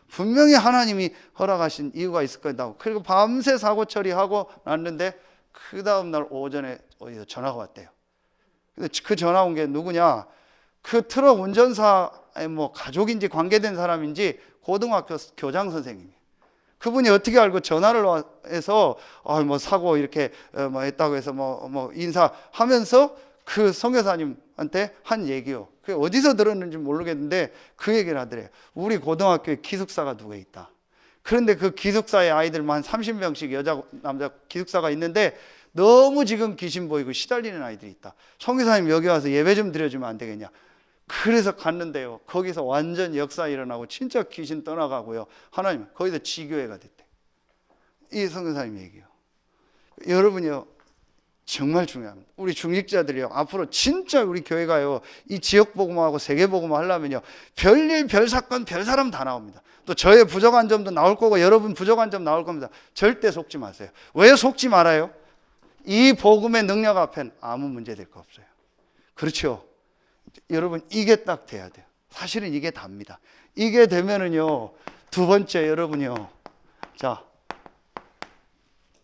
분명히 하나님이 허락하신 이유가 있을 거다. 그리고 밤새 사고 처리하고 났는데 그 다음날 오전에 어디서 전화가 왔대요. 근데 그 전화 온 게 누구냐? 그 트럭 운전사의 가족인지 관계된 사람인지 고등학교 교장 선생님이에요. 그분이 어떻게 알고 전화를 해서 사고 이렇게 했다고 해서 인사하면서 그 선교사님한테 한 얘기요. 그게 어디서 들었는지 모르겠는데 그 얘기를 하더래요. 우리 고등학교에 기숙사가 두 개 있다. 그런데 그 기숙사에 아이들만 30명씩 여자 남자 기숙사가 있는데 너무 지금 귀신 보이고 시달리는 아이들이 있다. 선교사님 여기 와서 예배 좀 드려주면 안 되겠냐. 그래서 갔는데요, 거기서 완전 역사 일어나고 진짜 귀신 떠나가고요, 하나님 거기서 지교회가 됐대. 이 선교사님 얘기요. 여러분이요, 정말 중요합니다. 우리 중직자들이요, 앞으로 진짜 우리 교회가요, 이 지역 복음화하고 세계 복음화 하려면요, 별일, 별사건, 별사람 다 나옵니다. 또 저의 부족한 점도 나올 거고 여러분 부족한 점 나올 겁니다. 절대 속지 마세요. 왜 속지 말아요? 이 복음의 능력 앞엔 아무 문제 될 거 없어요. 그렇죠? 여러분, 이게 딱 돼야 돼요. 사실은 이게 답니다. 이게 되면은요, 두 번째, 여러분요, 자,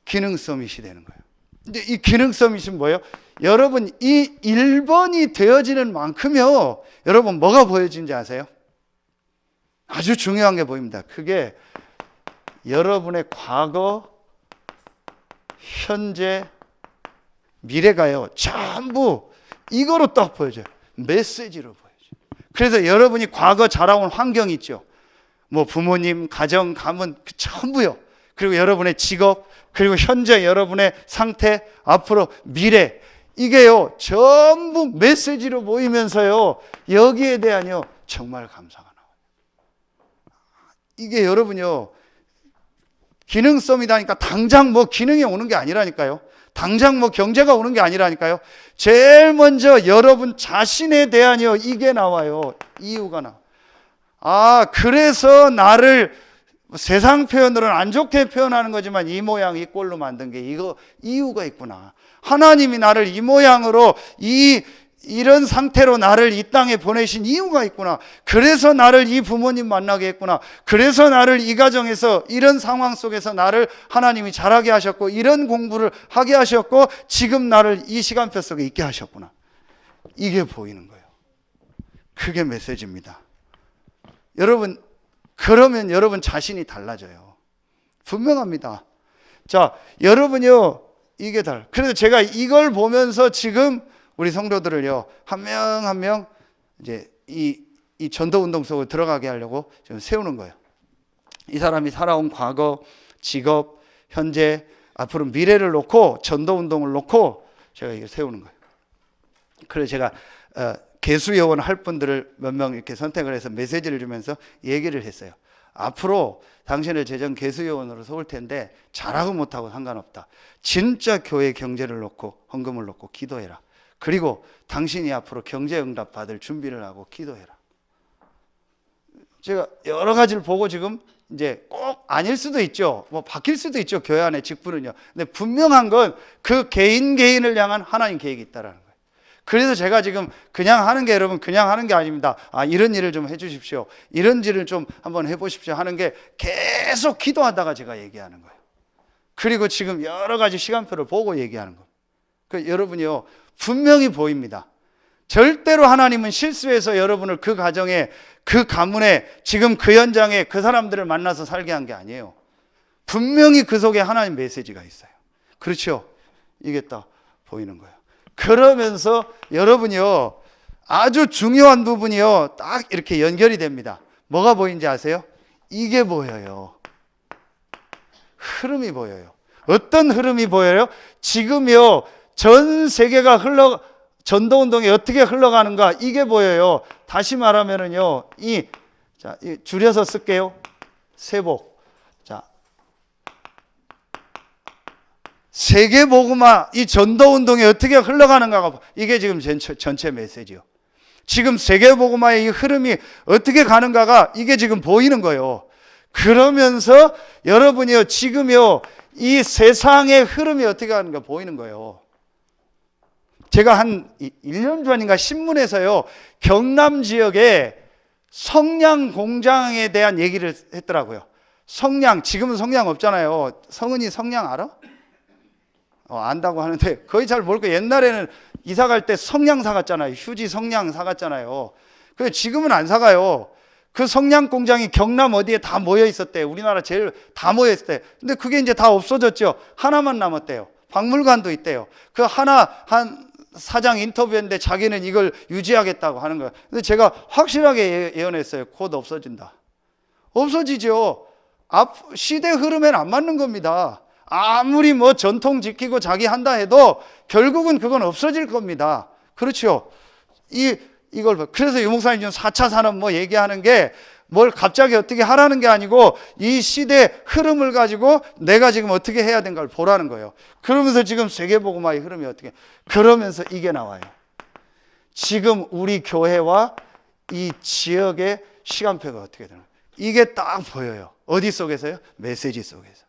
기능 서밋이 되는 거예요. 근데 이 기능 서밋은 뭐예요? 여러분, 이 1번이 되어지는 만큼요, 여러분 뭐가 보여지는지 아세요? 아주 중요한 게 보입니다. 그게 여러분의 과거, 현재, 미래가요, 전부 이거로 딱 보여져요. 메시지로 보여져요. 그래서 여러분이 과거 자라온 환경 있죠. 뭐 부모님, 가정, 가문, 전부요. 그리고 여러분의 직업, 그리고 현재 여러분의 상태, 앞으로 미래, 이게요, 전부 메시지로 보이면서요, 여기에 대한요, 정말 감사가 나와요. 이게 여러분요, 기능성이다니까 당장 뭐 기능이 오는 게 아니라니까요. 당장 뭐 경제가 오는 게 아니라니까요. 제일 먼저 여러분 자신에 대한요, 이게 나와요. 이유가 나와요. 아, 그래서 나를 세상 표현으로는 안 좋게 표현하는 거지만 이 모양 이 꼴로 만든 게 이거 이유가 있구나. 하나님이 나를 이 모양으로 이런 상태로 나를 이 땅에 보내신 이유가 있구나. 그래서 나를 이 부모님 만나게 했구나. 그래서 나를 이 가정에서 이런 상황 속에서 나를 하나님이 자라게 하셨고 이런 공부를 하게 하셨고 지금 나를 이 시간표 속에 있게 하셨구나. 이게 보이는 거예요. 그게 메시지입니다. 여러분, 그러면 여러분 자신이 달라져요. 분명합니다. 자, 여러분요, 이게 그래서 제가 이걸 보면서 지금 우리 성도들을요, 한 명 한 명 이제 이 전도 운동 속으로 들어가게 하려고 지금 세우는 거예요. 이 사람이 살아온 과거, 직업, 현재, 앞으로 미래를 놓고 전도 운동을 놓고 제가 이걸 세우는 거예요. 그래서 제가 개수요원 할 분들을 몇 명 이렇게 선택을 해서 메시지를 주면서 얘기를 했어요. 앞으로 당신을 재정 개수요원으로 세울 텐데 잘하고 못하고 상관없다. 진짜 교회 경제를 놓고 헌금을 놓고 기도해라. 그리고 당신이 앞으로 경제 응답 받을 준비를 하고 기도해라. 제가 여러 가지를 보고 지금 이제 꼭 아닐 수도 있죠. 뭐 바뀔 수도 있죠. 교회 안에 직분은요. 근데 분명한 건 그 개인을 향한 하나님 계획이 있다라는 거예요. 그래서 제가 지금 그냥 하는 게 여러분 그냥 하는 게 아닙니다. 아, 이런 일을 좀 해주십시오. 이런 일을 좀 한번 해보십시오 하는 게 계속 기도하다가 제가 얘기하는 거예요. 그리고 지금 여러 가지 시간표를 보고 얘기하는 거예요. 그 여러분이요, 분명히 보입니다. 절대로 하나님은 실수해서 여러분을 그 가정에, 그 가문에, 지금 그 현장에 그 사람들을 만나서 살게 한 게 아니에요. 분명히 그 속에 하나님 메시지가 있어요. 그렇죠? 이게 딱 보이는 거예요. 그러면서 여러분이요, 아주 중요한 부분이요, 딱 이렇게 연결이 됩니다. 뭐가 보이는지 아세요? 이게 보여요. 흐름이 보여요. 어떤 흐름이 보여요? 지금요, 전 세계가 전도운동이 어떻게 흘러가는가, 이게 보여요. 다시 말하면은요, 자, 줄여서 쓸게요. 세복. 자, 세계복음화, 이 전도운동이 어떻게 흘러가는가가, 이게 지금 전체 메시지요. 지금 세계복음화의 이 흐름이 어떻게 가는가가, 이게 지금 보이는 거예요. 그러면서 여러분이요, 지금요, 이 세상의 흐름이 어떻게 가는가 보이는 거예요. 제가 한 1년 전인가 신문에서요, 경남 지역에 성냥 공장에 대한 얘기를 했더라고요. 성냥, 지금은 성냥 없잖아요. 성은이 성냥 알아? 안다고 하는데 거의 잘 모르고, 옛날에는 이사 갈 때 성냥 사갔잖아요. 휴지 성냥 사갔잖아요. 근데 지금은 안 사가요. 그 성냥 공장이 경남 어디에 다 모여 있었대요. 우리나라 제일 다 모여 있었대요. 근데 그게 이제 다 없어졌죠. 하나만 남았대요. 박물관도 있대요. 그 한 사장 인터뷰했는데 자기는 이걸 유지하겠다고 하는 거예요. 근데 제가 확실하게 예언했어요. 곧 없어진다. 없어지죠. 시대 흐름엔 안 맞는 겁니다. 아무리 뭐 전통 지키고 자기 한다 해도 결국은 그건 없어질 겁니다. 그렇죠. 그래서 유 목사님 지금 4차 산업 뭐 얘기하는 게 뭘 갑자기 어떻게 하라는 게 아니고 이 시대 흐름을 가지고 내가 지금 어떻게 해야 되는가를 보라는 거예요. 그러면서 지금 세계복음화의 흐름이 어떻게, 그러면서 이게 나와요. 지금 우리 교회와 이 지역의 시간표가 어떻게 되나, 이게 딱 보여요. 어디 속에서요? 메시지 속에서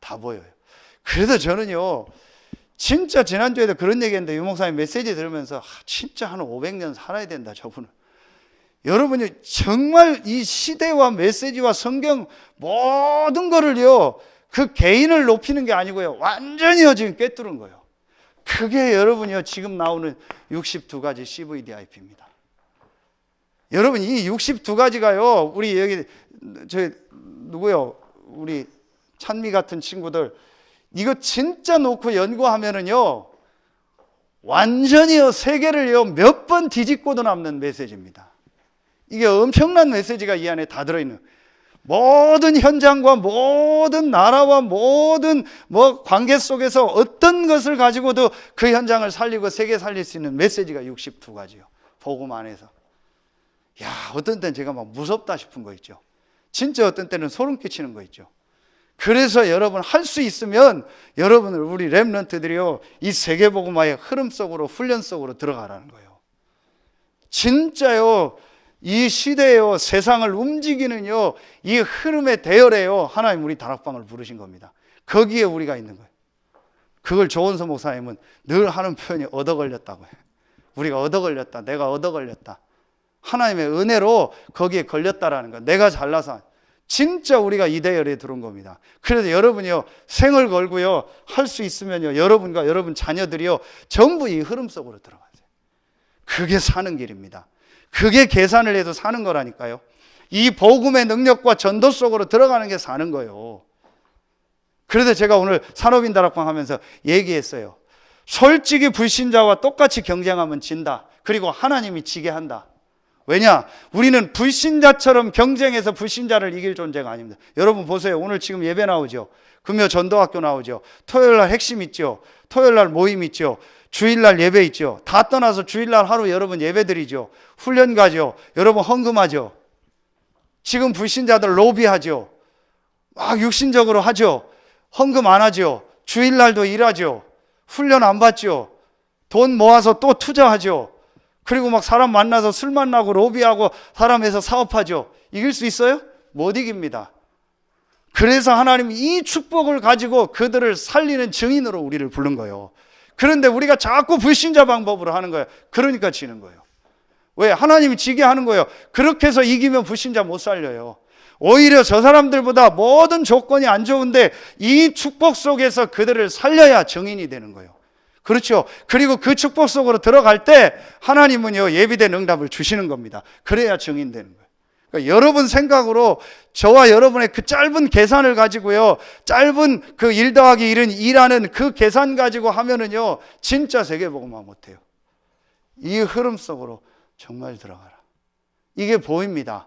다 보여요. 그래서 저는요, 진짜 지난주에도 그런 얘기했는데 유 목사님 메시지 들으면서 진짜 한 500년 살아야 된다 저분은. 여러분이 정말 이 시대와 메시지와 성경 모든 거를요, 그 개인을 높이는 게 아니고요, 완전히요 지금 꿰뚫은 거예요. 그게 여러분이요 지금 나오는 62가지 CVDIP입니다. 여러분 이 62가지가요 우리 여기 저 누구요, 우리 찬미 같은 친구들 이거 진짜 놓고 연구하면은요 완전히요 세계를요 몇 번 뒤집고도 남는 메시지입니다. 이게 엄청난 메시지가 이 안에 다 들어있는, 모든 현장과 모든 나라와 모든 관계 속에서 어떤 것을 가지고도 그 현장을 살리고 세계 살릴 수 있는 메시지가 62가지요 복음 안에서. 야, 어떤 때는 제가 막 무섭다 싶은 거 있죠. 진짜 어떤 때는 소름 끼치는 거 있죠. 그래서 여러분 할 수 있으면 여러분을 우리 렘넌트들이요 이 세계복음화의 흐름 속으로, 훈련 속으로 들어가라는 거예요. 진짜요 이 시대요 세상을 움직이는요 이 흐름의 대열에요 하나님 우리 다락방을 부르신 겁니다. 거기에 우리가 있는 거예요. 그걸 조원서 목사님은 늘 하는 표현이 얻어 걸렸다고 해요. 우리가 얻어 걸렸다, 내가 얻어 걸렸다, 하나님의 은혜로 거기에 걸렸다라는 거. 내가 잘나서 진짜 우리가 이 대열에 들어온 겁니다. 그래서 여러분이요 생을 걸고요 할 수 있으면요 여러분과 여러분 자녀들이요 전부 이 흐름 속으로 들어가세요. 그게 사는 길입니다. 그게 계산을 해도 사는 거라니까요. 이 복음의 능력과 전도 속으로 들어가는 게 사는 거예요. 그래서 제가 오늘 산업인 다락방 하면서 얘기했어요. 솔직히 불신자와 똑같이 경쟁하면 진다. 그리고 하나님이 지게 한다. 왜냐? 우리는 불신자처럼 경쟁해서 불신자를 이길 존재가 아닙니다. 여러분 보세요. 오늘 지금 예배 나오죠. 금요 전도학교 나오죠. 토요일날 핵심 있죠. 토요일날 모임 있죠. 주일날 예배 있죠. 다 떠나서 주일날 하루 여러분 예배 드리죠. 훈련 가죠. 여러분 헌금하죠. 지금 불신자들 로비하죠. 막 육신적으로 하죠. 헌금 안 하죠. 주일날도 일하죠. 훈련 안 받죠. 돈 모아서 또 투자하죠. 그리고 막 사람 만나서 술 만나고 로비하고 사람에서 사업하죠. 이길 수 있어요? 못 이깁니다. 그래서 하나님이 이 축복을 가지고 그들을 살리는 증인으로 우리를 부른 거예요. 그런데 우리가 자꾸 불신자 방법으로 하는 거예요. 그러니까 지는 거예요. 왜? 하나님이 지게 하는 거예요. 그렇게 해서 이기면 불신자 못 살려요. 오히려 저 사람들보다 모든 조건이 안 좋은데 이 축복 속에서 그들을 살려야 증인이 되는 거예요. 그렇죠. 그리고 그 축복 속으로 들어갈 때 하나님은요 예비된 응답을 주시는 겁니다. 그래야 증인 되는 거예요. 그러니까 여러분 생각으로 저와 여러분의 그 짧은 계산을 가지고요 짧은 그 1 더하기 1은 2라는 그 계산 가지고 하면은요 진짜 세계복음화 못해요. 이 흐름 속으로 정말 들어가라. 이게 보입니다.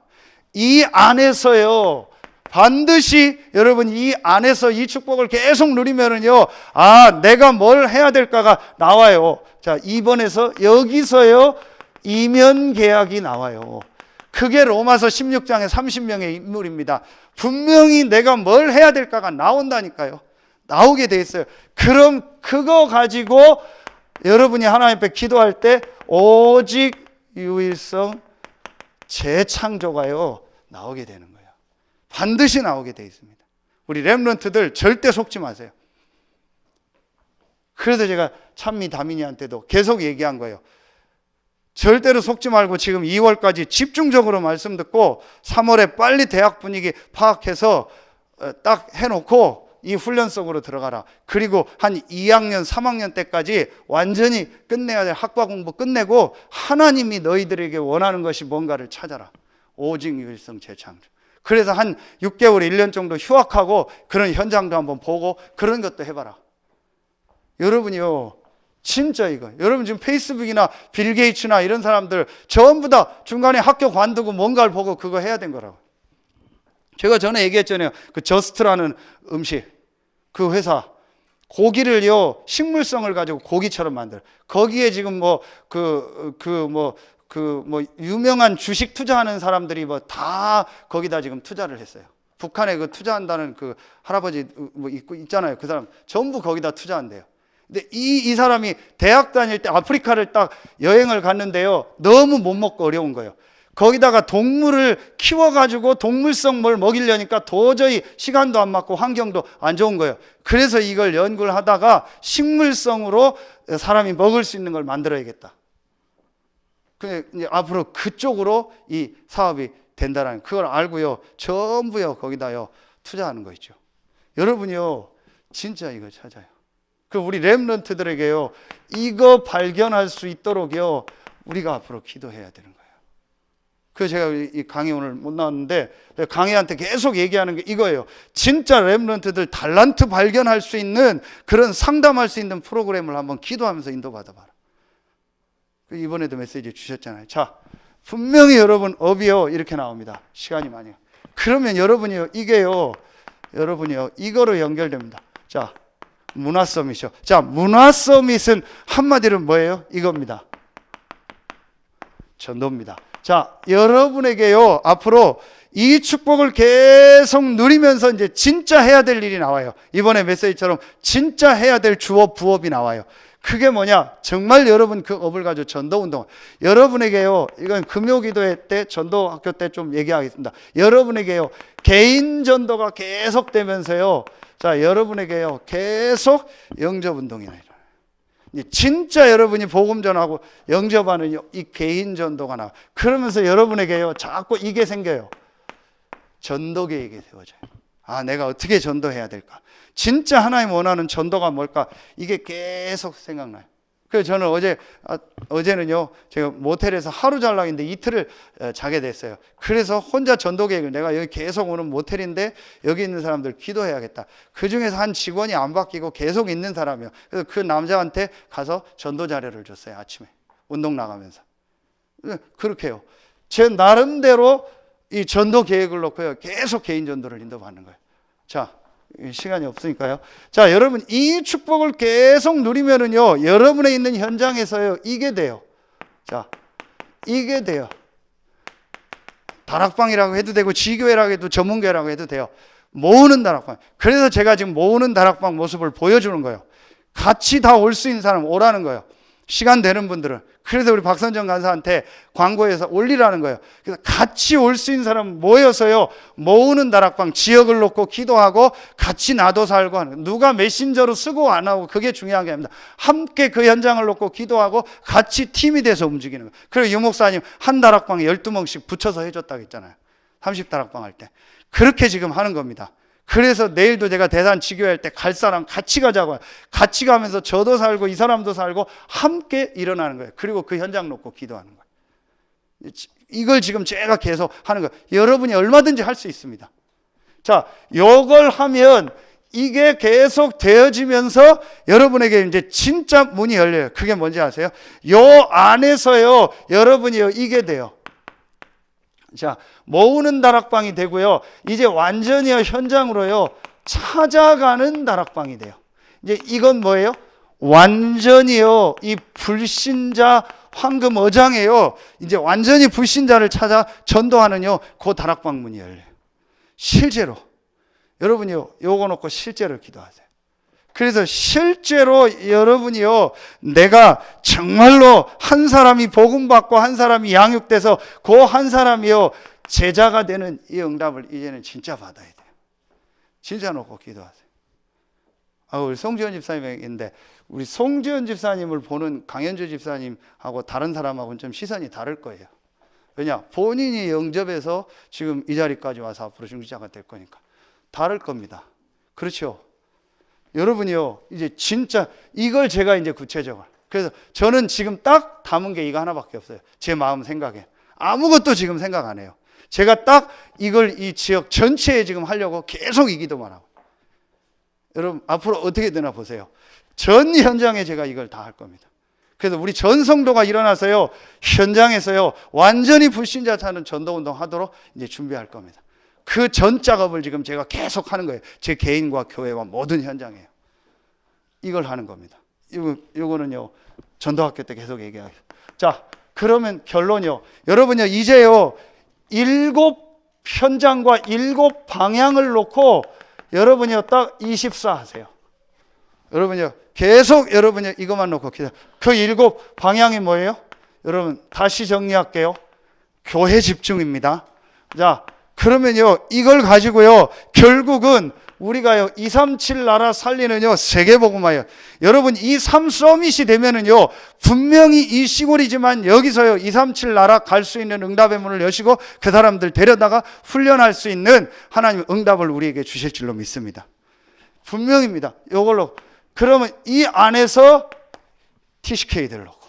이 안에서요 반드시 여러분 이 안에서 이 축복을 계속 누리면은요 아 내가 뭘 해야 될까가 나와요. 자 2번에서 여기서요 이면 계약이 나와요. 그게 로마서 16장의 30명의 인물입니다. 분명히 내가 뭘 해야 될까가 나온다니까요. 나오게 돼 있어요. 그럼 그거 가지고 여러분이 하나님 앞에 기도할 때 오직 유일성 재창조가요 나오게 되는 거예요. 반드시 나오게 돼 있습니다. 우리 렘넌트들 절대 속지 마세요. 그래서 제가 찬미 다민이한테도 계속 얘기한 거예요. 절대로 속지 말고 지금 2월까지 집중적으로 말씀 듣고 3월에 빨리 대학 분위기 파악해서 딱 해놓고 이 훈련 속으로 들어가라. 그리고 한 2학년, 3학년 때까지 완전히 끝내야 될 학과 공부 끝내고 하나님이 너희들에게 원하는 것이 뭔가를 찾아라. 오직 유일성 재창조. 그래서 한 6개월, 1년 정도 휴학하고 그런 현장도 한번 보고 그런 것도 해봐라. 여러분이요. 진짜 이거. 여러분 지금 페이스북이나 빌 게이츠나 이런 사람들 전부 다 중간에 학교 관두고 뭔가를 보고 그거 해야 된 거라고. 제가 전에 얘기했잖아요. 그 저스트라는 음식. 그 회사. 고기를요, 식물성을 가지고 고기처럼 만들어. 거기에 지금 그 뭐 유명한 주식 투자하는 사람들이 뭐 다 거기다 지금 투자를 했어요. 북한에 그 투자한다는 그 할아버지 뭐 있잖아요. 그 사람 전부 거기다 투자한대요. 근데 이 사람이 대학 다닐 때 아프리카를 딱 여행을 갔는데요. 너무 못 먹고 어려운 거예요. 거기다가 동물을 키워가지고 동물성 뭘 먹이려니까 도저히 시간도 안 맞고 환경도 안 좋은 거예요. 그래서 이걸 연구를 하다가 식물성으로 사람이 먹을 수 있는 걸 만들어야겠다. 근데 이제 앞으로 그쪽으로 이 사업이 된다는 그걸 알고요. 전부요 거기다요 투자하는 거 있죠. 여러분이요 진짜 이거 찾아요. 그 우리 렘넌트들에게요 이거 발견할 수 있도록요 우리가 앞으로 기도해야 되는 거예요. 그래서 제가 이 강의 오늘 못 나왔는데 강의한테 계속 얘기하는 게 이거예요. 진짜 렘넌트들 달란트 발견할 수 있는 그런 상담할 수 있는 프로그램을 한번 기도하면서 인도받아 봐라. 이번에도 메시지 주셨잖아요. 자, 분명히 여러분 업이요 이렇게 나옵니다. 시간이 많이. 그러면 여러분이요 이게요 여러분이요 이거로 연결됩니다. 자, 문화 서밋이요. 자, 문화 서밋은 한마디로 뭐예요? 이겁니다. 전도입니다. 자, 여러분에게요 앞으로 이 축복을 계속 누리면서 이제 진짜 해야 될 일이 나와요. 이번에 메시지처럼 진짜 해야 될 주업 부업이 나와요. 그게 뭐냐? 정말 여러분 그 업을 가지고 전도운동. 여러분에게요, 이건 금요기도회 때, 전도학교 때 좀 얘기하겠습니다. 여러분에게요, 개인 전도가 계속되면서요, 자, 여러분에게요, 계속 영접운동이 나요. 진짜 여러분이 복음 전하고 영접하는 이 개인 전도가 나와. 그러면서 여러분에게요, 자꾸 이게 생겨요. 전도 계획이 세워져요. 아, 내가 어떻게 전도해야 될까? 진짜 하나님 원하는 전도가 뭘까? 이게 계속 생각나요. 그래서 저는 어제는요, 제가 모텔에서 하루 잘라고 했는데 이틀을 자게 됐어요. 그래서 혼자 전도 계획을 내가 여기 계속 오는 모텔인데 여기 있는 사람들 기도해야겠다. 그 중에서 한 직원이 안 바뀌고 계속 있는 사람이요. 그래서 그 남자한테 가서 전도 자료를 줬어요. 아침에. 운동 나가면서. 그렇게요. 제 나름대로 이 전도 계획을 놓고요. 계속 개인 전도를 인도받는 거예요. 자, 시간이 없으니까요. 자, 여러분 이 축복을 계속 누리면은요, 여러분의 있는 현장에서요, 이게 돼요. 자, 이게 돼요. 다락방이라고 해도 되고, 지교회라고 해도, 전문교회라고 해도 돼요. 모으는 다락방. 그래서 제가 지금 모으는 다락방 모습을 보여주는 거예요. 같이 다 올 수 있는 사람 오라는 거예요. 시간 되는 분들은. 그래서 우리 박선정 간사한테 광고에서 올리라는 거예요. 그래서 같이 올 수 있는 사람 모여서요, 모으는 다락방, 지역을 놓고 기도하고 같이 나도 살고 하는 거예요. 누가 메신저로 쓰고 안 하고 그게 중요한 게 아닙니다. 함께 그 현장을 놓고 기도하고 같이 팀이 돼서 움직이는 거예요. 그리고 유 목사님 한 다락방에 12멍씩 붙여서 해줬다고 했잖아요. 30다락방 할 때. 그렇게 지금 하는 겁니다. 그래서 내일도 제가 대산 지교할 때 갈 사람 같이 가자고요. 같이 가면서 저도 살고 이 사람도 살고 함께 일어나는 거예요. 그리고 그 현장 놓고 기도하는 거예요. 이걸 지금 제가 계속 하는 거예요. 여러분이 얼마든지 할 수 있습니다. 자, 요걸 하면 이게 계속 되어지면서 여러분에게 이제 진짜 문이 열려요. 그게 뭔지 아세요? 요 안에서요, 여러분이요, 이게 돼요. 자, 모으는 다락방이 되고요. 이제 완전히요, 현장으로요, 찾아가는 다락방이 돼요. 이제 이건 뭐예요? 완전히요, 이 불신자 황금 어장에요, 이제 완전히 불신자를 찾아 전도하는요, 그 다락방 문이 열려요. 실제로. 여러분이요, 요거 놓고 실제로 기도하세요. 그래서 실제로 여러분이요, 내가 정말로 한 사람이 복음받고 한 사람이 양육돼서 그 한 사람이요, 제자가 되는 이 응답을 이제는 진짜 받아야 돼요. 진짜 놓고 기도하세요. 우리 송지현 집사님인데, 우리 송지현 집사님을 보는 강현주 집사님하고 다른 사람하고는 좀 시선이 다를 거예요. 왜냐? 본인이 영접해서 지금 이 자리까지 와서 앞으로 중직자가 될 거니까. 다를 겁니다. 그렇죠? 여러분이요, 이제 진짜 이걸 제가 이제 구체적으로. 그래서 저는 지금 딱 담은 게 이거 하나밖에 없어요. 제 마음 생각에. 아무것도 지금 생각 안 해요. 제가 딱 이걸 이 지역 전체에 지금 하려고 계속 이 기도만 하고. 여러분, 앞으로 어떻게 되나 보세요. 전 현장에 제가 이걸 다 할 겁니다. 그래서 우리 전 성도가 일어나서요, 현장에서요, 완전히 불신자 찾는 전도운동 하도록 이제 준비할 겁니다. 그 전 작업을 지금 제가 계속 하는 거예요. 제 개인과 교회와 모든 현장에요. 이걸 하는 겁니다. 이거는요, 전도학교 때 계속 얘기하겠습니다. 자, 그러면 결론이요. 여러분요, 이제요, 7 현장과 7 방향을 놓고 여러분이요, 딱 24 하세요. 여러분요, 계속 여러분요, 이것만 놓고 기다. 그 7 방향이 뭐예요? 여러분, 다시 정리할게요. 교회 집중입니다. 자, 그러면요, 이걸 가지고요, 결국은 우리가요, 237 나라 살리는요, 세계복음화예요. 여러분, 이 3 서밋이 되면은요, 분명히 이 시골이지만 여기서요, 237 나라 갈 수 있는 응답의 문을 여시고 그 사람들 데려다가 훈련할 수 있는 하나님 응답을 우리에게 주실 줄로 믿습니다. 분명입니다. 이걸로. 그러면 이 안에서 TCK들 놓고,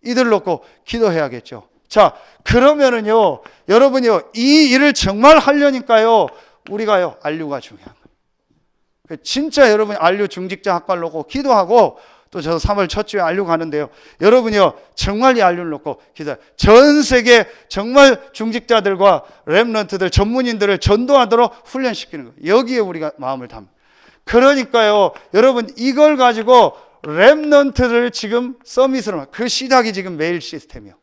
이들 놓고 기도해야겠죠. 자, 그러면은요, 여러분요, 이 일을 정말 하려니까요, 우리가요, 안류가 중요한 거예요. 진짜 여러분 안류 중직자 학과를 놓고 기도하고, 또 저 3월 첫 주에 안류 가는데요, 여러분이요, 정말 이 안류를 놓고 기도해요. 전 세계 정말 중직자들과 렘넌트들, 전문인들을 전도하도록 훈련시키는 거예요. 여기에 우리가 마음을 담는. 그러니까요, 여러분, 이걸 가지고 렘넌트를 지금 서밋으로, 그 시작이 지금 메일 시스템이요.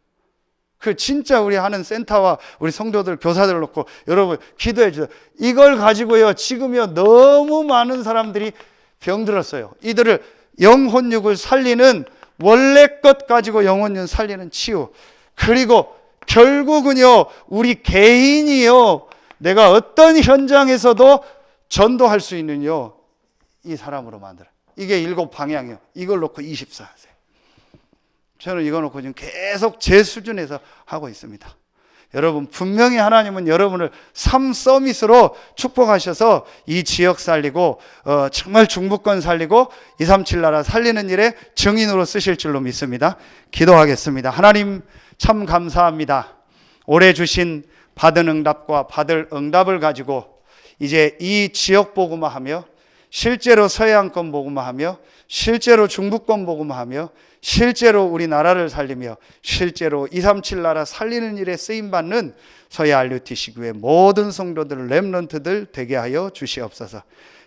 그 진짜 우리 하는 센터와 우리 성도들, 교사들 놓고 여러분 기도해 주세요. 이걸 가지고요, 지금요, 너무 많은 사람들이 병들었어요. 이들을 영혼육을 살리는, 원래 것 가지고 영혼육 살리는 치유. 그리고 결국은요, 우리 개인이요, 내가 어떤 현장에서도 전도할 수 있는요, 이 사람으로 만들어. 이게 7 방향이요. 이걸 놓고 24 하세요. 저는 이거 놓고 지금 계속 제 수준에서 하고 있습니다. 여러분, 분명히 하나님은 여러분을 3 서밋으로 축복하셔서 이 지역 살리고, 정말 중부권 살리고 237 나라 살리는 일에 증인으로 쓰실 줄로 믿습니다. 기도하겠습니다. 하나님, 참 감사합니다. 올해 주신 받은 응답과 받을 응답을 가지고 이제 이 지역 복음화하며, 실제로 서해안권 복음화하며, 실제로 중부권 복음화하며, 실제로 우리나라를 살리며, 실제로 237 나라 살리는 일에 쓰임받는 서해 RUTC 교회 모든 성도들, 렘넌트들 되게 하여 주시옵소서.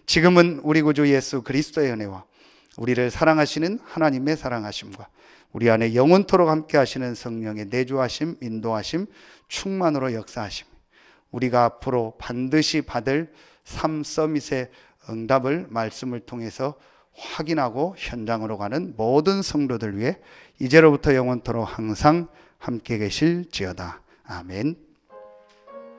지금은 우리 구주 예수 그리스도의 은혜와 우리를 사랑하시는 하나님의 사랑하심과 우리 안에 영원토록 함께 하시는 성령의 내주하심, 인도하심, 충만으로 역사하심, 우리가 앞으로 반드시 받을 3 서밋의 응답을 말씀을 통해서 확인하고 현장으로 가는 모든 성도들 위해 이제로부터 영원토록 항상 함께 계실지어다. 아멘.